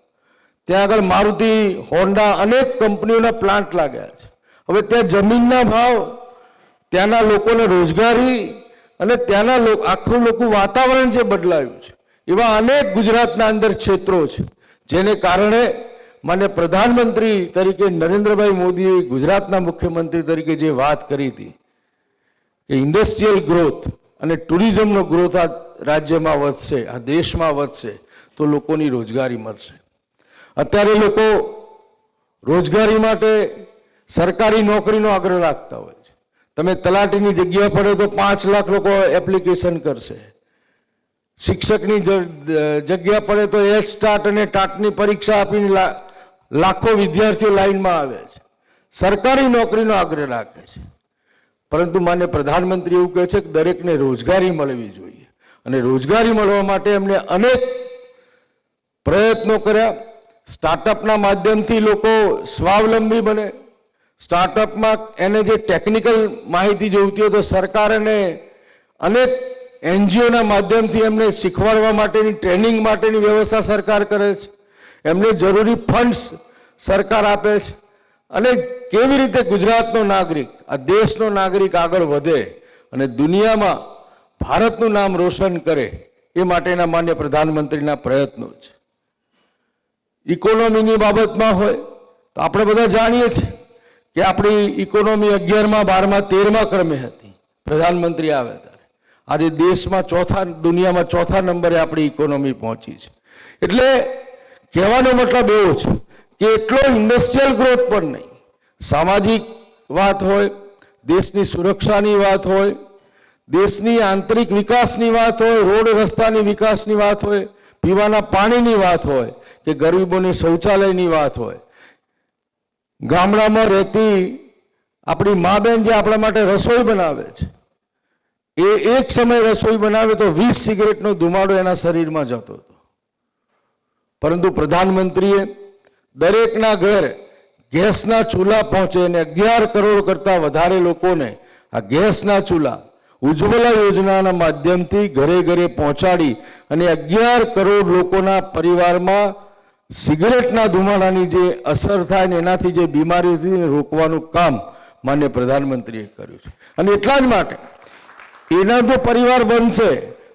ત્યાં આગળ મારુતિ, હોન્ડા અનેક કંપનીઓના પ્લાન્ટ લાગ્યા છે. હવે ત્યાં જમીનના ભાવ, ત્યાંના લોકોને રોજગારી અને ત્યાંના આખું લોકો વાતાવરણ જે બદલાયું છે, એવા અનેક ગુજરાતના અંદર ક્ષેત્રો છે જેને કારણે માન્ય પ્રધાનમંત્રી તરીકે નરેન્દ્રભાઈ મોદીએ ગુજરાતના મુખ્યમંત્રી તરીકે જે વાત કરી હતી કે ઇન્ડસ્ટ્રીયલ ગ્રોથ અને ટુરિઝમનો ગ્રોથ આ રાજ્યમાં વધશે, આ દેશમાં વધશે તો લોકોની રોજગારી મળશે. અત્યારે લોકો રોજગારી માટે સરકારી નોકરીનો આગ્રહ રાખતા હોય છે. તમે તલાટીની જગ્યા પડે તો 5 લાખ લોકો એપ્લિકેશન કરશે. શિક્ષકની જગ્યા પડે તો એચ-ટાટ અને ટાટની પરીક્ષા આપીને લાખો વિદ્યાર્થીઓ લાઈનમાં આવે છે. સરકારી નોકરીનો આગ્રહ રાખે છે, પરંતુ માન્ય પ્રધાનમંત્રી એવું કહે છે કે દરેકને રોજગારી મળવી જોઈએ અને રોજગારી મળવા માટે એમણે અનેક પ્રયત્નો કર્યા. સ્ટાર્ટઅપના માધ્યમથી લોકો સ્વાવલંબી બને. સ્ટાર્ટઅપમાં એને જે ટેકનિકલ માહિતી જોઈતી હોય તો સરકાર એને અનેક એનજીઓના માધ્યમથી એમને શીખવાડવા માટેની ટ્રેનિંગ માટેની વ્યવસ્થા સરકાર કરે છે. એમને જરૂરી ફંડ્સ સરકાર આપે છે. અને કેવી રીતે ગુજરાતનો નાગરિક, આ દેશનો નાગરિક આગળ વધે અને દુનિયામાં ભારતનું નામ રોશન કરે એ માટેના માન્ય પ્રધાનમંત્રીના પ્રયત્નો છે. ઇકોનોમીની બાબતમાં હોય તો આપણે બધા જાણીએ છીએ કે આપણી ઇકોનોમી 11મા 12મા 13મા ક્રમે હતી પ્રધાનમંત્રી આવ્યા ત્યારે. આજે દેશમાં દુનિયામાં ચોથા નંબરે આપણી ઇકોનોમી પહોંચી છે. એટલે કહેવાનો મતલબ એવો છે કે એટલો ઇન્ડસ્ટ્રીયલ ગ્રોથ પણ નહીં, સામાજિક વાત હોય, દેશની સુરક્ષાની વાત હોય, દેશની આંતરિક વિકાસની વાત હોય, રોડ રસ્તાની વિકાસની વાત હોય, પીવાના પાણીની વાત હોય કે ગરીબોની શૌચાલયની વાત હોય, ગામડામાં રહેતી આપણી મા બેન જે આપણા માટે રસોઈ બનાવે છે એ એક સમય રસોઈ બનાવે તો 20 સિગરેટનો ધુમાડો એના શરીરમાં જતો હતો. પરંતુ પ્રધાનમંત્રીએ દરેકના ઘર ગેસના ચૂલા પહોંચે અને 11 કરોડ કરતાં વધારે લોકોને આ ગેસના ચૂલા ઉજ્જવલા યોજનાના માધ્યમથી ઘરે ઘરે પહોંચાડી અને 11 કરોડ લોકોના પરિવારમાં સિગરેટના ધુમાડાની જે અસર થાય ને એનાથી જે બીમારીથી રોકવાનું કામ માન્ય પ્રધાનમંત્રીએ કર્યું છે. અને એટલા જ માટે એના જો પરિવાર બનશે,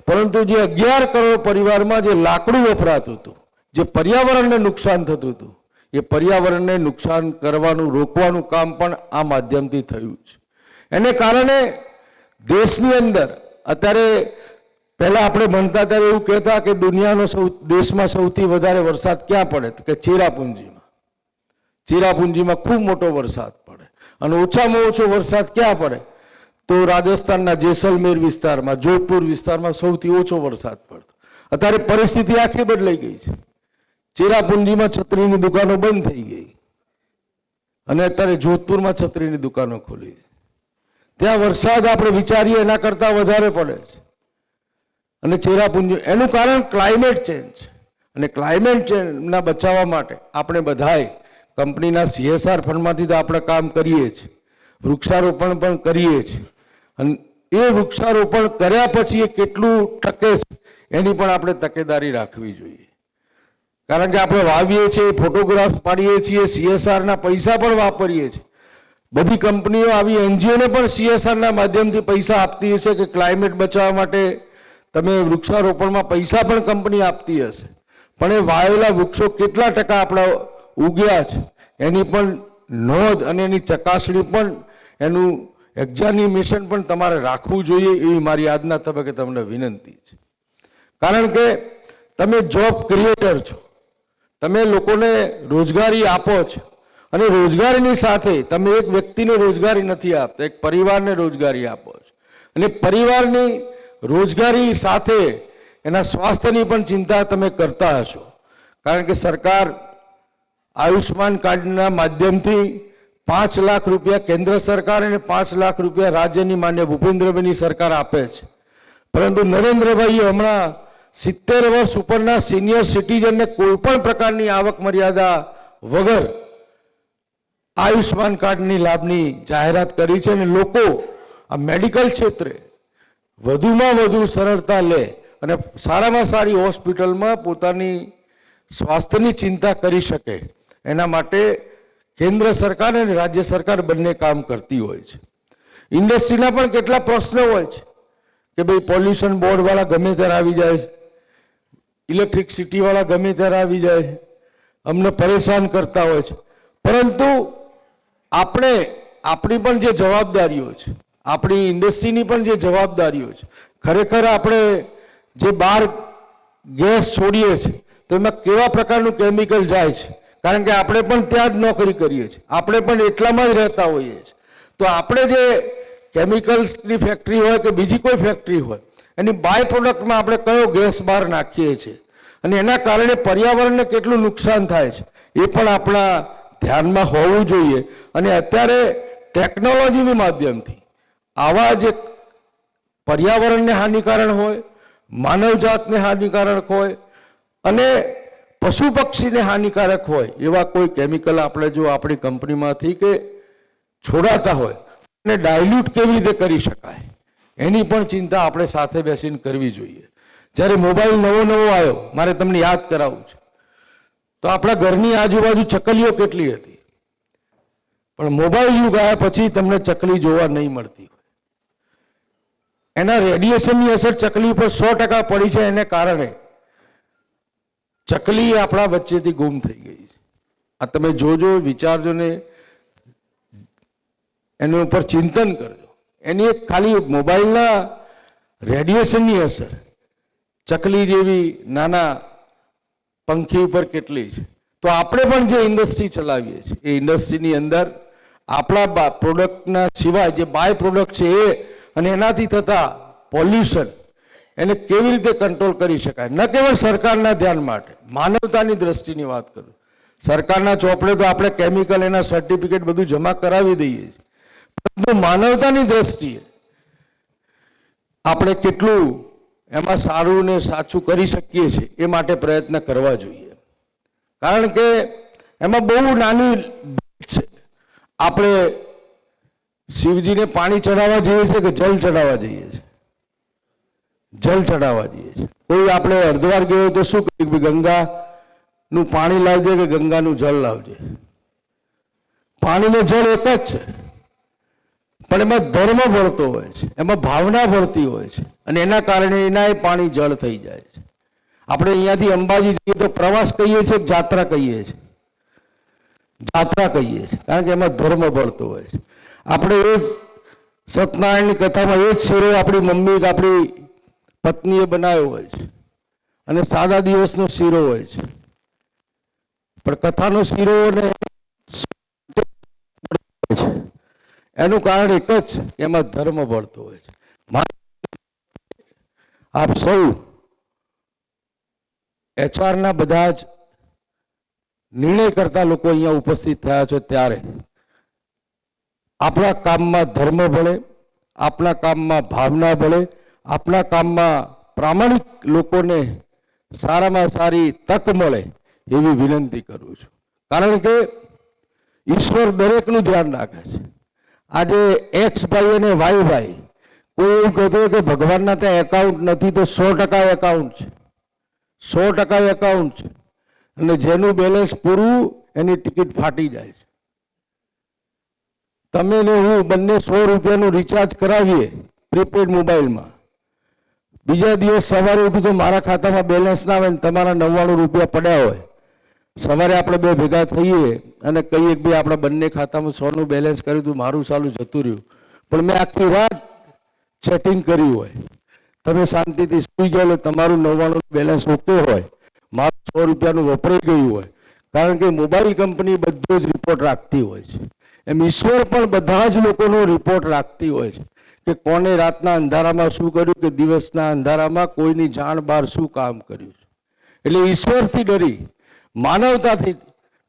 પરંતુ જે 11 કરોડ પરિવારમાં જે લાકડું વપરાતું હતું, જે પર્યાવરણને નુકસાન થતું હતું, એ પર્યાવરણને નુકસાન કરવાનું રોકવાનું કામ પણ આ માધ્યમથી થયું છે. એને કારણે દેશની અંદર અત્યારે પહેલા આપણે ભણતા ત્યારે એવું કહેતા કે દુનિયાનો દેશમાં સૌથી વધારે વરસાદ ક્યાં પડે તો કે ચેરાપુંજીમાં. ચેરાપુંજીમાં ખૂબ મોટો વરસાદ પડે. અને ઓછામાં ઓછો વરસાદ ક્યાં પડે તો રાજસ્થાનના જેસલમેર વિસ્તારમાં, જોધપુર વિસ્તારમાં સૌથી ઓછો વરસાદ પડતો. અત્યારે પરિસ્થિતિ આખી બદલાઈ ગઈ છે. ચેરાપુંજીમાં છત્રીની દુકાનો બંધ થઈ ગઈ અને અત્યારે જોધપુરમાં છત્રીની દુકાનો ખોલી. ત્યાં વરસાદ આપણે વિચારીએ એના કરતાં વધારે પડે છે. અને ચેરાપુંજી એનું કારણ ક્લાઇમેટ ચેન્જ. અને ક્લાઇમેટ ચેન્જના બચાવવા માટે આપણે બધાએ કંપનીના CSR ફંડમાંથી તો આપણે કામ કરીએ છીએ, વૃક્ષારોપણ પણ કરીએ છીએ. અને એ વૃક્ષારોપણ કર્યા પછી એ કેટલું ટકે છે એની પણ આપણે તકેદારી રાખવી જોઈએ. કારણ કે આપણે વાવીએ છીએ, ફોટોગ્રાફ પાડીએ છીએ, CSRના પૈસા પણ વાપરીએ છીએ. બધી કંપનીઓ આવી એનજીઓને પણ CSRના માધ્યમથી પૈસા આપતી હશે કે ક્લાઇમેટ બચાવવા માટે તમે વૃક્ષારોપણમાં પૈસા પણ કંપની આપતી હશે. પણ એ વાવેલા વૃક્ષો કેટલા ટકા આપણા ઉગ્યા છે એની પણ નોંધ અને એની ચકાસણી પણ, એનું એક્ઝામિનેશન પણ તમારે રાખવું જોઈએ એવી મારી આજના તબક્કે તમને વિનંતી છે. કારણ કે તમે જોબ ક્રિએટર છો, તમે લોકોને રોજગારી આપો છો અને રોજગારીની સાથે તમે એક વ્યક્તિને રોજગારી નથી આપતા, એક પરિવારને રોજગારી આપો છો. અને પરિવારની રોજગારી સાથે એના સ્વાસ્થ્યની પણ ચિંતા તમે કરતા હશો. કારણ કે સરકાર આયુષ્માન કાર્ડના માધ્યમથી 5 લાખ રૂપિયા કેન્દ્ર સરકાર અને 5 લાખ રૂપિયા રાજ્યની માન્ય ભૂપેન્દ્રભાઈની સરકાર આપે છે. પરંતુ નરેન્દ્રભાઈએ હમણાં 70 વર્ષ ઉપરના સિનિયર સિટીઝનને કોઈ પણ પ્રકારની આવક મર્યાદા વગર આયુષ્માન કાર્ડની લાભની જાહેરાત કરી છે. અને લોકો આ મેડિકલ ક્ષેત્રે વધુમાં વધુ સરળતા લે અને સારામાં સારી હોસ્પિટલમાં પોતાની સ્વાસ્થ્યની ચિંતા કરી શકે એના માટે કેન્દ્ર સરકાર અને રાજ્ય સરકાર બંને કામ કરતી હોય છે. ઇન્ડસ્ટ્રીના પણ કેટલા પ્રશ્નો હોય છે કે ભાઈ પોલ્યુશન બોર્ડવાળા ગમે ત્યારે આવી જાય છે, ઇલેક્ટ્રિસિટીવાળા ગમે ત્યારે આવી જાય છે, અમને પરેશાન કરતા હોય છે. પરંતુ આપણી પણ જે જવાબદારીઓ છે, આપણી ઇન્ડસ્ટ્રીની પણ જે જવાબદારીઓ છે, ખરેખર આપણે જે બહાર ગેસ છોડીએ છીએ તો એમાં કેવા પ્રકારનું કેમિકલ જાય છે. કારણ કે આપણે પણ ત્યાં જ નોકરી કરીએ છીએ, આપણે પણ એટલામાં જ રહેતા હોઈએ છીએ. તો આપણે જે કેમિકલ્સની ફેક્ટરી હોય કે બીજી કોઈ ફેક્ટરી હોય એની બાય પ્રોડક્ટમાં આપણે કયો ગેસ બહાર નાખીએ છીએ અને એના કારણે પર્યાવરણને કેટલું નુકસાન થાય છે એ પણ આપણા ધ્યાનમાં હોવું જોઈએ. અને અત્યારે ટેકનોલોજીની માધ્યમથી આવા જે પર્યાવરણને હાનિકારક હોય, માનવજાતને હાનિકારક હોય અને પશુ પક્ષીને હાનિકારક હોય એવા કોઈ કેમિકલ આપણે જો આપણી કંપનીમાંથી કે છોડાતા હોય એને ડાયલ્યુટ કેવી રીતે કરી શકાય એની પણ ચિંતા આપણે સાથે બેસીને કરવી જોઈએ. જ્યારે મોબાઈલ નવો આવ્યો, મારે તમને યાદ કરાવવું છે, તો આપણા ઘરની આજુબાજુ ચકલીઓ કેટલી હતી, પણ મોબાઈલ યુગ આવ્યા પછી તમને ચકલી જોવા નહીં મળતી હોય. એના રેડિયેશનની અસર ચકલી પર 100% પડી છે. એને કારણે ચકલી આપણા વચ્ચેથી ગુમ થઈ ગઈ છે. આ તમે જોજો, વિચારજો ને એના ઉપર ચિંતન કરજો. એની એક ખાલી મોબાઈલના રેડિયેશનની અસર ચકલી જેવી નાના પંખી ઉપર કેટલી છે. તો આપણે પણ જે ઇન્ડસ્ટ્રી ચલાવીએ છીએ એ ઇન્ડસ્ટ્રીની અંદર આપણા પ્રોડક્ટના સિવાય જે બાય પ્રોડક્ટ છે એ અને એનાથી થતા પોલ્યુશન એને કેવી રીતે કંટ્રોલ કરી શકાય, ન કેવળ સરકારના ધ્યાન માટે, માનવતાની દ્રષ્ટિની વાત કરું. સરકારના ચોપડે તો આપણે કેમિકલ એના સર્ટિફિકેટ બધું જમા કરાવી દઈએ છીએ, પરંતુ માનવતાની દ્રષ્ટિએ આપણે કેટલું એમાં સારું ને સાચું કરી શકીએ છીએ એ માટે પ્રયત્ન કરવા જોઈએ. કારણ કે એમાં બહુ નાની ભેટ છે. આપણે શિવજીને પાણી ચડાવવા જઈએ છીએ કે જલ ચડાવવા જઈએ છીએ? જલ ચડાવવા જઈએ છીએ. કોઈ આપણે હરિદ્વાર ગયો તો શું કહ્યું કે ગંગાનું પાણી લાવજે કે ગંગાનું જળ લાવજે? પાણી ને જળ એક જ છે, પણ એમાં ધર્મ ભળતો હોય છે, એમાં ભાવના ભળતી હોય છે, અને એના કારણે એના પાણી જળ થઈ જાય છે. આપણે અહીંયાથી અંબાજી જઈએ તો પ્રવાસ કહીએ છીએ કે જાત્રા કહીએ છીએ? જાત્રા કહીએ છીએ, કારણ કે એમાં ધર્મ ભળતો હોય છે. આપણે એ સત્યનારાયણની કથામાં એ જ શેરો આપણી મમ્મી કે આપણી પત્નીએ બનાવ્યો હોય છે, અને સાદા દિવસનો શીરો હોય છે, પણ કથાનો શીરો ને એનું કારણ એક જ કે એમાં ધર્મ ભળતો હોય છે. આપ સૌ એચઆરના બધા જ નિર્ણય કરતા લોકો અહીંયા ઉપસ્થિત થયા છો, ત્યારે આપણા કામમાં ધર્મ ભળે, આપણા કામમાં ભાવના ભળે, આપણા કામમાં પ્રામાણિક લોકોને સારામાં સારી તક મળે એવી વિનંતી કરું છું. કારણ કે ઈશ્વર દરેકનું ધ્યાન રાખે છે. આજે એક્સ ભાઈ અને વાય ભાઈ, કોઈ એવું કહેતો હોય કે ભગવાનના ત્યાં એકાઉન્ટ નથી, તો 100% એકાઉન્ટ છે, 100% એકાઉન્ટ છે. અને જેનું બેલેન્સ પૂરું એની ટિકિટ ફાટી જાય છે. તમે ને હું બંને 100 રૂપિયાનું રિચાર્જ કરાવીએ પ્રીપેડ મોબાઈલમાં, બીજા દિવસ સવારે ઉઠું તો મારા ખાતામાં બેલેન્સ ના આવે ને તમારા 99 રૂપિયા પડ્યા હોય. સવારે આપણે બે ભેગા થઈએ અને કહીએ કે ભાઈ આપણા બંને ખાતામાં 100નું બેલેન્સ કર્યું હતું, મારું સાલું જતું રહ્યું, પણ મેં આખી રાત ચેટિંગ કર્યું હોય, તમે શાંતિથી સુઈ જાઓ એટલે તમારું 99નું બેલેન્સ ઓકે હોય, મારું 100 રૂપિયાનું વપરાઈ ગયું હોય. કારણ કે મોબાઈલ કંપની બધો જ રિપોર્ટ રાખતી હોય છે, એમ ઈશ્વર પણ બધા જ લોકોનો રિપોર્ટ રાખતી હોય છે કે કોને રાતના અંધારામાં શું કર્યું, કે દિવસના અંધારામાં કોઈની જાણ બહાર શું કામ કર્યું છે. એટલે ઈશ્વરથી ડરી માનવતાથી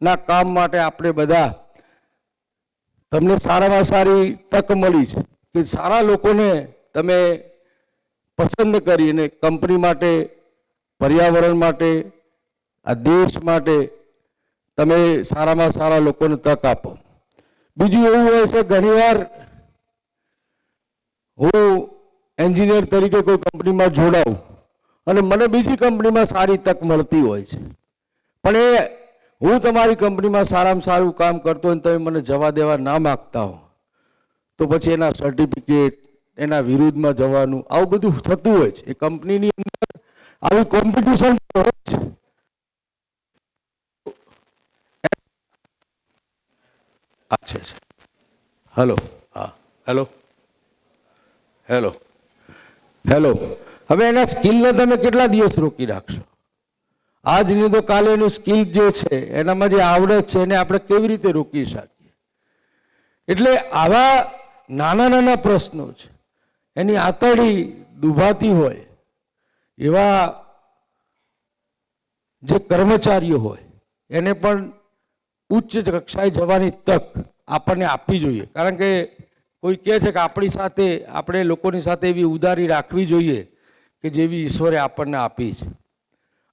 ના કામ માટે આપણે બધા, તમને સારામાં સારી તક મળી છે કે સારા લોકોને તમે પસંદ કરીને કંપની માટે, પર્યાવરણ માટે, આ દેશ માટે તમે સારામાં સારા લોકોને તક આપો. બીજું એવું હોય છે, ઘણીવાર હું એન્જિનિયર તરીકે કોઈ કંપનીમાં જોડાઉં અને મને બીજી કંપનીમાં સારી તક મળતી હોય છે, પણ એ હું તમારી કંપનીમાં સારામાં સારું કામ કરતો હોય તમે મને જવા દેવા ના માગતા હો, તો પછી એના સર્ટિફિકેટ, એના વિરુદ્ધમાં જવાનું, આવું બધું થતું હોય છે. એ કંપનીની અંદર આવી કોમ્પિટિશન હોય છે. અચ્છા, હેલો, હા, હેલો, હેલો, હેલો. હવે એના સ્કિલને તમે કેટલા દિવસ રોકી રાખશો? આજ નહીં તો કાલે એનું સ્કિલ જે છે, એનામાં જે આવડત છે, એને આપણે કેવી રીતે રોકી શકીએ? એટલે આવા નાના નાના પ્રશ્નો છે, એની આતડી દુભાતી હોય એવા જે કર્મચારીઓ હોય એને પણ ઉચ્ચ કક્ષાએ જવાની તક આપણને આપવી જોઈએ. કારણ કે કોઈ કહે છે કે આપણી સાથે, આપણે લોકોની સાથે એવી ઉદારી રાખવી જોઈએ કે જેવી ઈશ્વરે આપણને આપી છે.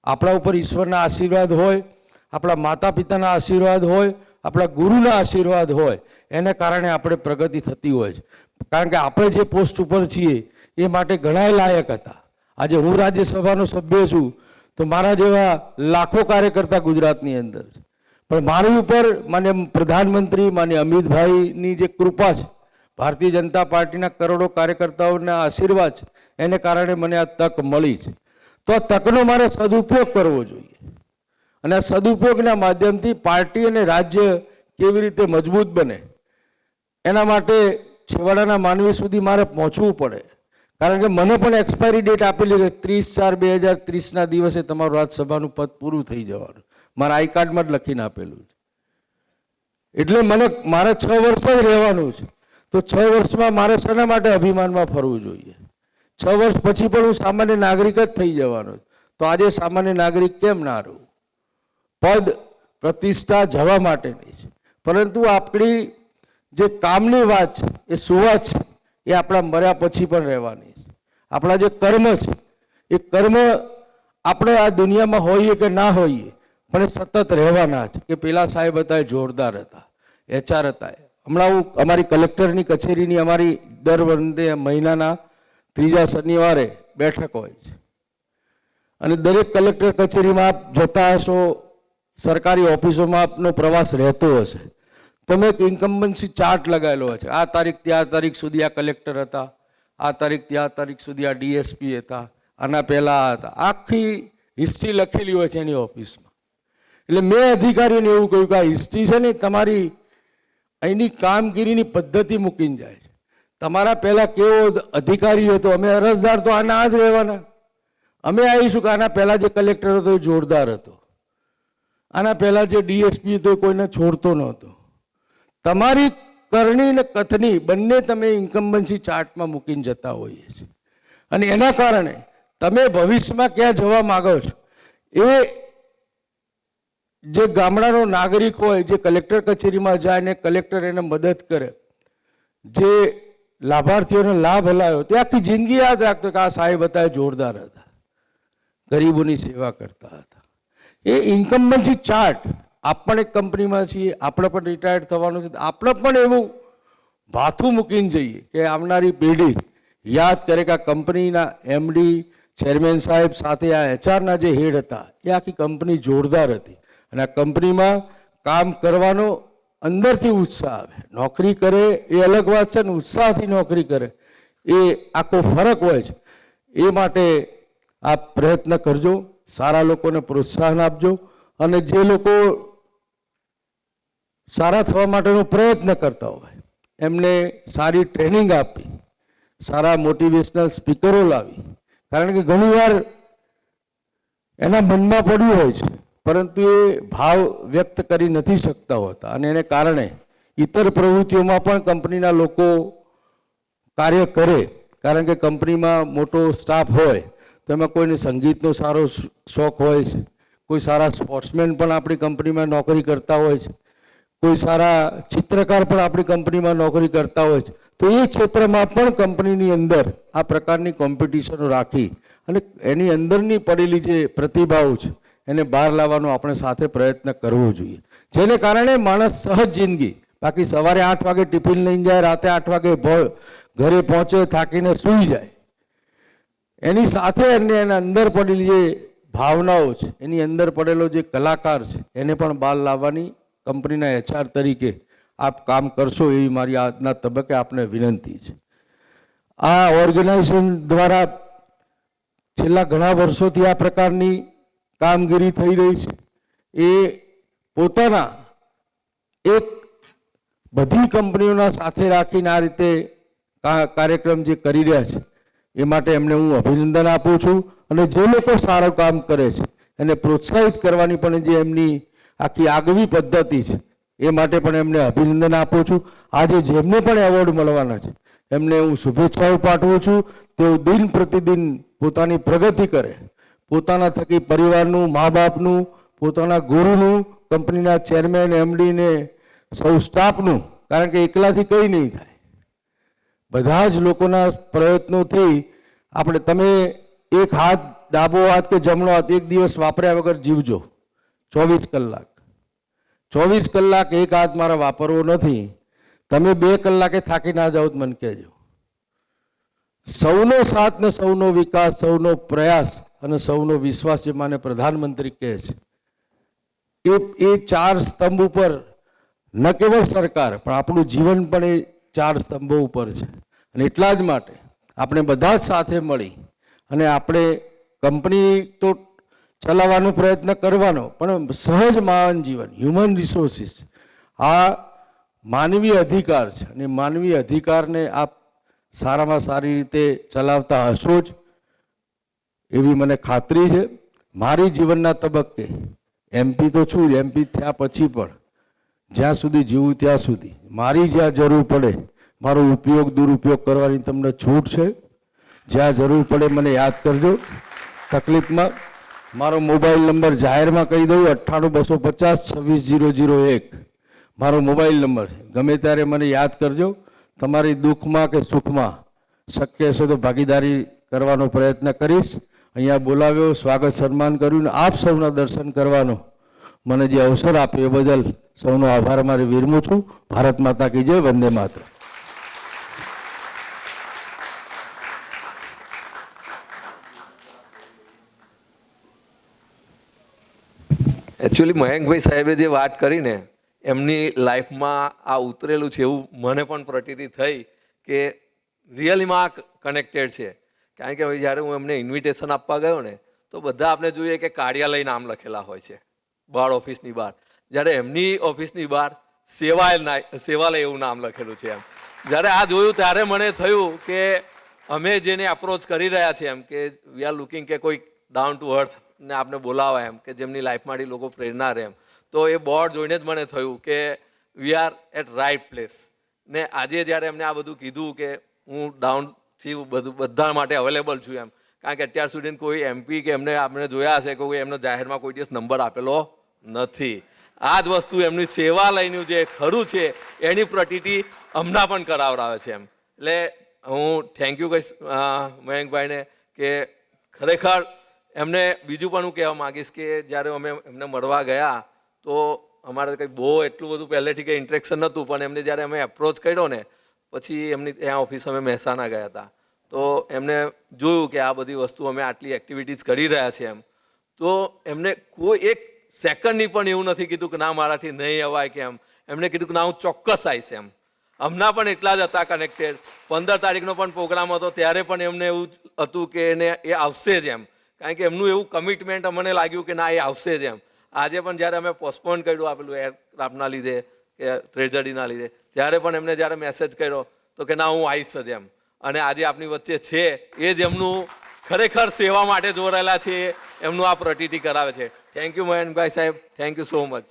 આપણા ઉપર ઈશ્વરના આશીર્વાદ હોય, આપણા માતા પિતાના આશીર્વાદ હોય, આપણા ગુરુના આશીર્વાદ હોય, એને કારણે આપણે પ્રગતિ થતી હોય છે. કારણ કે આપણે જે પોસ્ટ ઉપર છીએ એ માટે ઘણાય લાયક હતા. આજે હું રાજ્યસભાનો સભ્ય છું તો મારા જેવા લાખો કાર્યકર્તા ગુજરાતની અંદર છે, પણ મારી ઉપર માન્ય પ્રધાનમંત્રી માન્ય અમિતભાઈની જે કૃપા છે, ભારતીય જનતા પાર્ટીના કરોડો કાર્યકર્તાઓના આશીર્વાદ છે, એને કારણે મને આ તક મળી છે. તો આ તકનો મારે સદુપયોગ કરવો જોઈએ અને આ સદુપયોગના માધ્યમથી પાર્ટી અને રાજ્ય કેવી રીતે મજબૂત બને એના માટે છેવાડાના માનવી સુધી મારે પહોંચવું પડે. કારણ કે મને પણ એક્સપાયરી ડેટ આપેલી છે 30/4/2030ના દિવસે તમારું રાજ્યસભાનું પદ પૂરું થઈ જવાનું. મારા આઈ કાર્ડમાં જ લખીને આપેલું છે. એટલે મારે 6 વર્ષ જ રહેવાનું છે. તો 6 વર્ષમાં મારે શેના માટે અભિમાનમાં ફરવું જોઈએ? 6 વર્ષ પછી પણ હું સામાન્ય નાગરિક જ થઈ જવાનો છું. તો આજે સામાન્ય નાગરિક કેમ ના રહું? પદ પ્રતિષ્ઠા જવા માટેની છે, પરંતુ આપણી જે કામની વાત છે, એ સુવાત છે, એ આપણા મર્યા પછી પણ રહેવાની છે. આપણા જે કર્મ છે એ કર્મ આપણે આ દુનિયામાં હોઈએ કે ના હોઈએ પણ એ સતત રહેવાના છે. કે પેલા સાહેબ હતા એ જોરદાર હતા, HR હતા. હમણાં હું અમારી કલેક્ટરની કચેરીની અમારી દર મહિનાના 3જા શનિવારે બેઠક હોય છે અને દરેક કલેક્ટર કચેરીમાં આપ જતા હશો, સરકારી ઓફિસોમાં આપનો પ્રવાસ રહેતો હશે. તમે એક ઇન્કમ્બન્સી ચાર્ટ લગાવેલો હોય છે. આ તારીખથી આ તારીખ સુધી આ કલેક્ટર હતા, આ તારીખથી આ તારીખ સુધી આ DSP હતા, આના પહેલાં આ હતા. આખી હિસ્ટ્રી લખેલી હોય છે એની ઓફિસમાં. એટલે મેં અધિકારીઓને એવું કહ્યું કે આ હિસ્ટ્રી છે ને તમારી અહીંની કામગીરીની પદ્ધતિ મૂકીને જાય છે. તમારા પહેલાં કેવો અધિકારી હતો, અમે અરજદાર તો આના આ જ રહેવાના. અમે આવીશું કે આના પહેલાં જે કલેક્ટર હતો એ જોરદાર હતો, આના પહેલાં જે DSP હતો એ કોઈને છોડતો નહોતો. તમારી કરણી ને કથની બંને તમે ઇન્કમ્બન્સી ચાર્ટમાં મૂકીને જતા હોઈએ છીએ અને એના કારણે તમે ભવિષ્યમાં ક્યાં જવા માગો છો એ જે ગામડાનો નાગરિક હોય, જે કલેક્ટર કચેરીમાં જાય ને કલેક્ટર એને મદદ કરે, જે લાભાર્થીઓને લાભ હલાયો, તે આખી જિંદગી યાદ રાખતો કે આ સાહેબ હતા એ જોરદાર હતા, ગરીબોની સેવા કરતા હતા. એ ઇન્કમ્બન્સી ચાર્ટ આપણે એક કંપનીમાં છીએ, આપણે પણ રિટાયર્ડ થવાનું છે, આપણે પણ એવું ભાથું મૂકીને જઈએ કે આવનારી પેઢી યાદ કરે કે આ કંપનીના MD ચેરમેન સાહેબ સાથે આ HRના જે હેડ હતા એ આખી કંપની જોરદાર હતી અને આ કંપનીમાં કામ કરવાનો અંદરથી ઉત્સાહ આવે. નોકરી કરે એ અલગ વાત છે ને ઉત્સાહથી નોકરી કરે એ આખો ફરક હોય છે. એ માટે આપ પ્રયત્ન કરજો, સારા લોકોને પ્રોત્સાહન આપજો અને જે લોકો સારા થવા માટેનો પ્રયત્ન કરતા હોય એમને સારી ટ્રેનિંગ આપી, સારા મોટિવેશનલ સ્પીકરો લાવી. કારણ કે ઘણીવાર એના મનમાં પડ્યું હોય છે પરંતુ એ ભાવ વ્યક્ત કરી નથી શકતા હોતા અને એને કારણે ઇતર પ્રવૃત્તિઓમાં પણ કંપનીના લોકો કાર્ય કરે. કારણ કે કંપનીમાં મોટો સ્ટાફ હોય તો એમાં કોઈને સંગીતનો સારો શોખ હોય છે, કોઈ સારા સ્પોર્ટ્સમેન પણ આપણી કંપનીમાં નોકરી કરતા હોય છે, કોઈ સારા ચિત્રકાર પણ આપણી કંપનીમાં નોકરી કરતા હોય છે. તો એ ક્ષેત્રમાં પણ કંપનીની અંદર આ પ્રકારની કોમ્પિટિશનો રાખી અને એની અંદરની પડેલી જે પ્રતિભાઓ છે એને બહાર લાવવાનો આપણે સાથે પ્રયત્ન કરવો જોઈએ, જેને કારણે માણસ સહજ જિંદગી, બાકી સવારે 8 વાગે ટિફિન લઈને જાય, રાતે 8 વાગે ઘરે પહોંચે, થાકીને સૂઈ જાય, એની સાથે એના અંદર પડેલી જે ભાવનાઓ છે, એની અંદર પડેલો જે કલાકાર છે એને પણ બહાર લાવવાની કંપનીના HR તરીકે આપ કામ કરશો એવી મારી આજના તબક્કે આપને વિનંતી છે. આ ઓર્ગેનાઇઝેશન દ્વારા છેલ્લા ઘણા વર્ષોથી આ પ્રકારની કામગીરી થઈ રહી છે. એ પોતાના એક બધી કંપનીઓના સાથે રાખીને આ રીતે કાર્યક્રમ જે કરી રહ્યા છે એ માટે એમને હું અભિનંદન આપું છું અને જે લોકો સારું કામ કરે છે એને પ્રોત્સાહિત કરવાની પણ જે એમની આખી આગવી પદ્ધતિ છે એ માટે પણ એમને અભિનંદન આપું છું. આજે જેમને પણ એવોર્ડ મળવાના છે એમને હું શુભેચ્છાઓ પાઠવું છું. તેઓ દિન પ્રતિદિન પોતાની પ્રગતિ કરે, પોતાના થકી પરિવારનું, મા બાપનું, પોતાના ગુરુનું, કંપનીના ચેરમેન MD ને સૌ સ્ટાફનું, કારણ કે એકલાથી કંઈ નહીં થાય, બધા જ લોકોના પ્રયત્નોથી આપણે તમે એક હાથ ડાબો હાથ કે જમણો હાથ એક દિવસ વાપર્યા વગર જીવજો. 24 કલાક 24 કલાક એક હાથ મારે વાપરવો નથી. તમે 2 કલાકે થાકી ના જાઓ તો મને કહેજો. સૌનો સાથ ને સૌનો વિકાસ, સૌનો પ્રયાસ અને સૌનો વિશ્વાસ, જે માને પ્રધાનમંત્રી કહે છે, એ 4 સ્તંભ ઉપર ન કેવળ સરકાર પણ આપણું જીવન પણ એ 4 સ્તંભો ઉપર છે. અને એટલા જ માટે આપણે બધા જ સાથે મળી અને આપણે કંપની તો ચલાવવાનો પ્રયત્ન કરવાનો, પણ સહજ માનવ જીવન, હ્યુમન રિસોર્સિસ, આ માનવીય અધિકાર છે અને માનવીય અધિકારને આપ સારામાં સારી રીતે ચલાવતા હશો જ એવી મને ખાતરી છે. મારી જીવનના તબક્કે MP તો છું જ, MP થયા પછી પણ જ્યાં સુધી જીવું ત્યાં સુધી મારી જ્યાં જરૂર પડે મારો ઉપયોગ દુરુપયોગ કરવાની તમને છૂટ છે. જ્યાં જરૂર પડે મને યાદ કરજો. તકલીફમાં મારો મોબાઈલ નંબર જાહેરમાં કહી દઉં, 98 250 26 001 મારો મોબાઈલ નંબર છે. ગમે ત્યારે મને યાદ કરજો. તમારી દુઃખમાં કે સુખમાં શક્ય હશે તો ભાગીદારી કરવાનો પ્રયત્ન કરીશ. અહીંયા બોલાવ્યો, સ્વાગત સન્માન કર્યું ને આપ સૌના દર્શન કરવાનો મને જે અવસર આપ્યો એ બદલ સૌનો આભાર મારે વિરમું છું. ભારત માતા કી જય. વંદે માતરમ. એકચ્યુઅલી મયંકભાઈ સાહેબે જે વાત કરીને એમની લાઈફમાં આ ઉતરેલું છે એવું મને પણ પ્રતીતિ થઈ કે રિયલીમાં કનેક્ટેડ છે. કારણ કે જ્યારે હું એમને ઇન્વિટેશન આપવા ગયો ને તો બધા આપણે જોઈએ કે કાર્યાલય નામ લખેલા હોય છે બહાર ઓફિસની બહાર, જ્યારે એમની ઓફિસની બહાર સેવાલય એવું નામ લખેલું છે. એમ જ્યારે આ જોયું ત્યારે મને થયું કે અમે જેને અપ્રોચ કરી રહ્યા છીએ એમ કે વી આર લુકિંગ કે કોઈ ડાઉન ટુ અર્થ ને આપણે બોલાવા એમ કે જેમની લાઈફમાંથી લોકો પ્રેરણા રહે એમ. તો એ બોર્ડ જોઈને જ મને થયું કે we are at right place. ને આજે જ્યારે એમને આ બધું કીધું કે હું ડાઉનથી બધા માટે અવેલેબલ છું એમ, કારણ કે અત્યાર સુધી કોઈ MP કે એમને આપણે જોયા હશે કે કોઈ એમનો જાહેરમાં કોઈ દિવસ નંબર આપેલો નથી. આ જ વસ્તુ એમની સેવાલયનું જે ખરું છે એની પ્રતીતિ હમણાં પણ કરાવડાવે છે એમ. એટલે હું થેન્ક યુ કહીશ મયંકભાઈને કે ખરેખર એમને બીજું પણ હું કહેવા માગીશ કે જ્યારે અમે એમને મળવા ગયા તો અમારે કંઈ બહુ એટલું બધું પહેલેથી કંઈ ઇન્ટરેક્શન નહોતું, પણ એમને જ્યારે અમે એપ્રોચ કર્યો ને પછી એમની ત્યાં ઓફિસ અમે મહેસાણા ગયા હતા તો એમને જોયું કે આ બધી વસ્તુ અમે આટલી એક્ટિવિટીઝ કરી રહ્યા છીએ એમ. તો એમને કોઈ એક સેકન્ડની પણ એવું નથી કીધું કે ના મારાથી નહીં અવાય કે એમ. એમને કીધું કે ના હું ચોક્કસ આવીશ એમ. હમણાં પણ એટલા જ હતા કનેક્ટેડ. 15 તારીખનો પણ પ્રોગ્રામ હતો ત્યારે પણ એમને એવું હતું કે એને એ આવશે જ એમ, કારણ કે એમનું એવું કમિટમેન્ટ અમને લાગ્યું કે ના એ આવશે જ એમ. આજે પણ જ્યારે અમે પોસ્ટપોન કર્યું આપેલું એરક્રાફ્ટના લીધે કે ટ્રેજડીના લીધે, ત્યારે પણ એમને જ્યારે મેસેજ કર્યો તો કે ના હું આવીશ જ એમ. અને આજે આપણી વચ્ચે છે એ જ એમનું ખરેખર સેવા માટે જોડાયેલા છે, એમનું આ પ્રતીતિ કરાવે છે. થેન્ક યુ મયંકભાઈ સાહેબ, થેન્ક યુ સો મચ.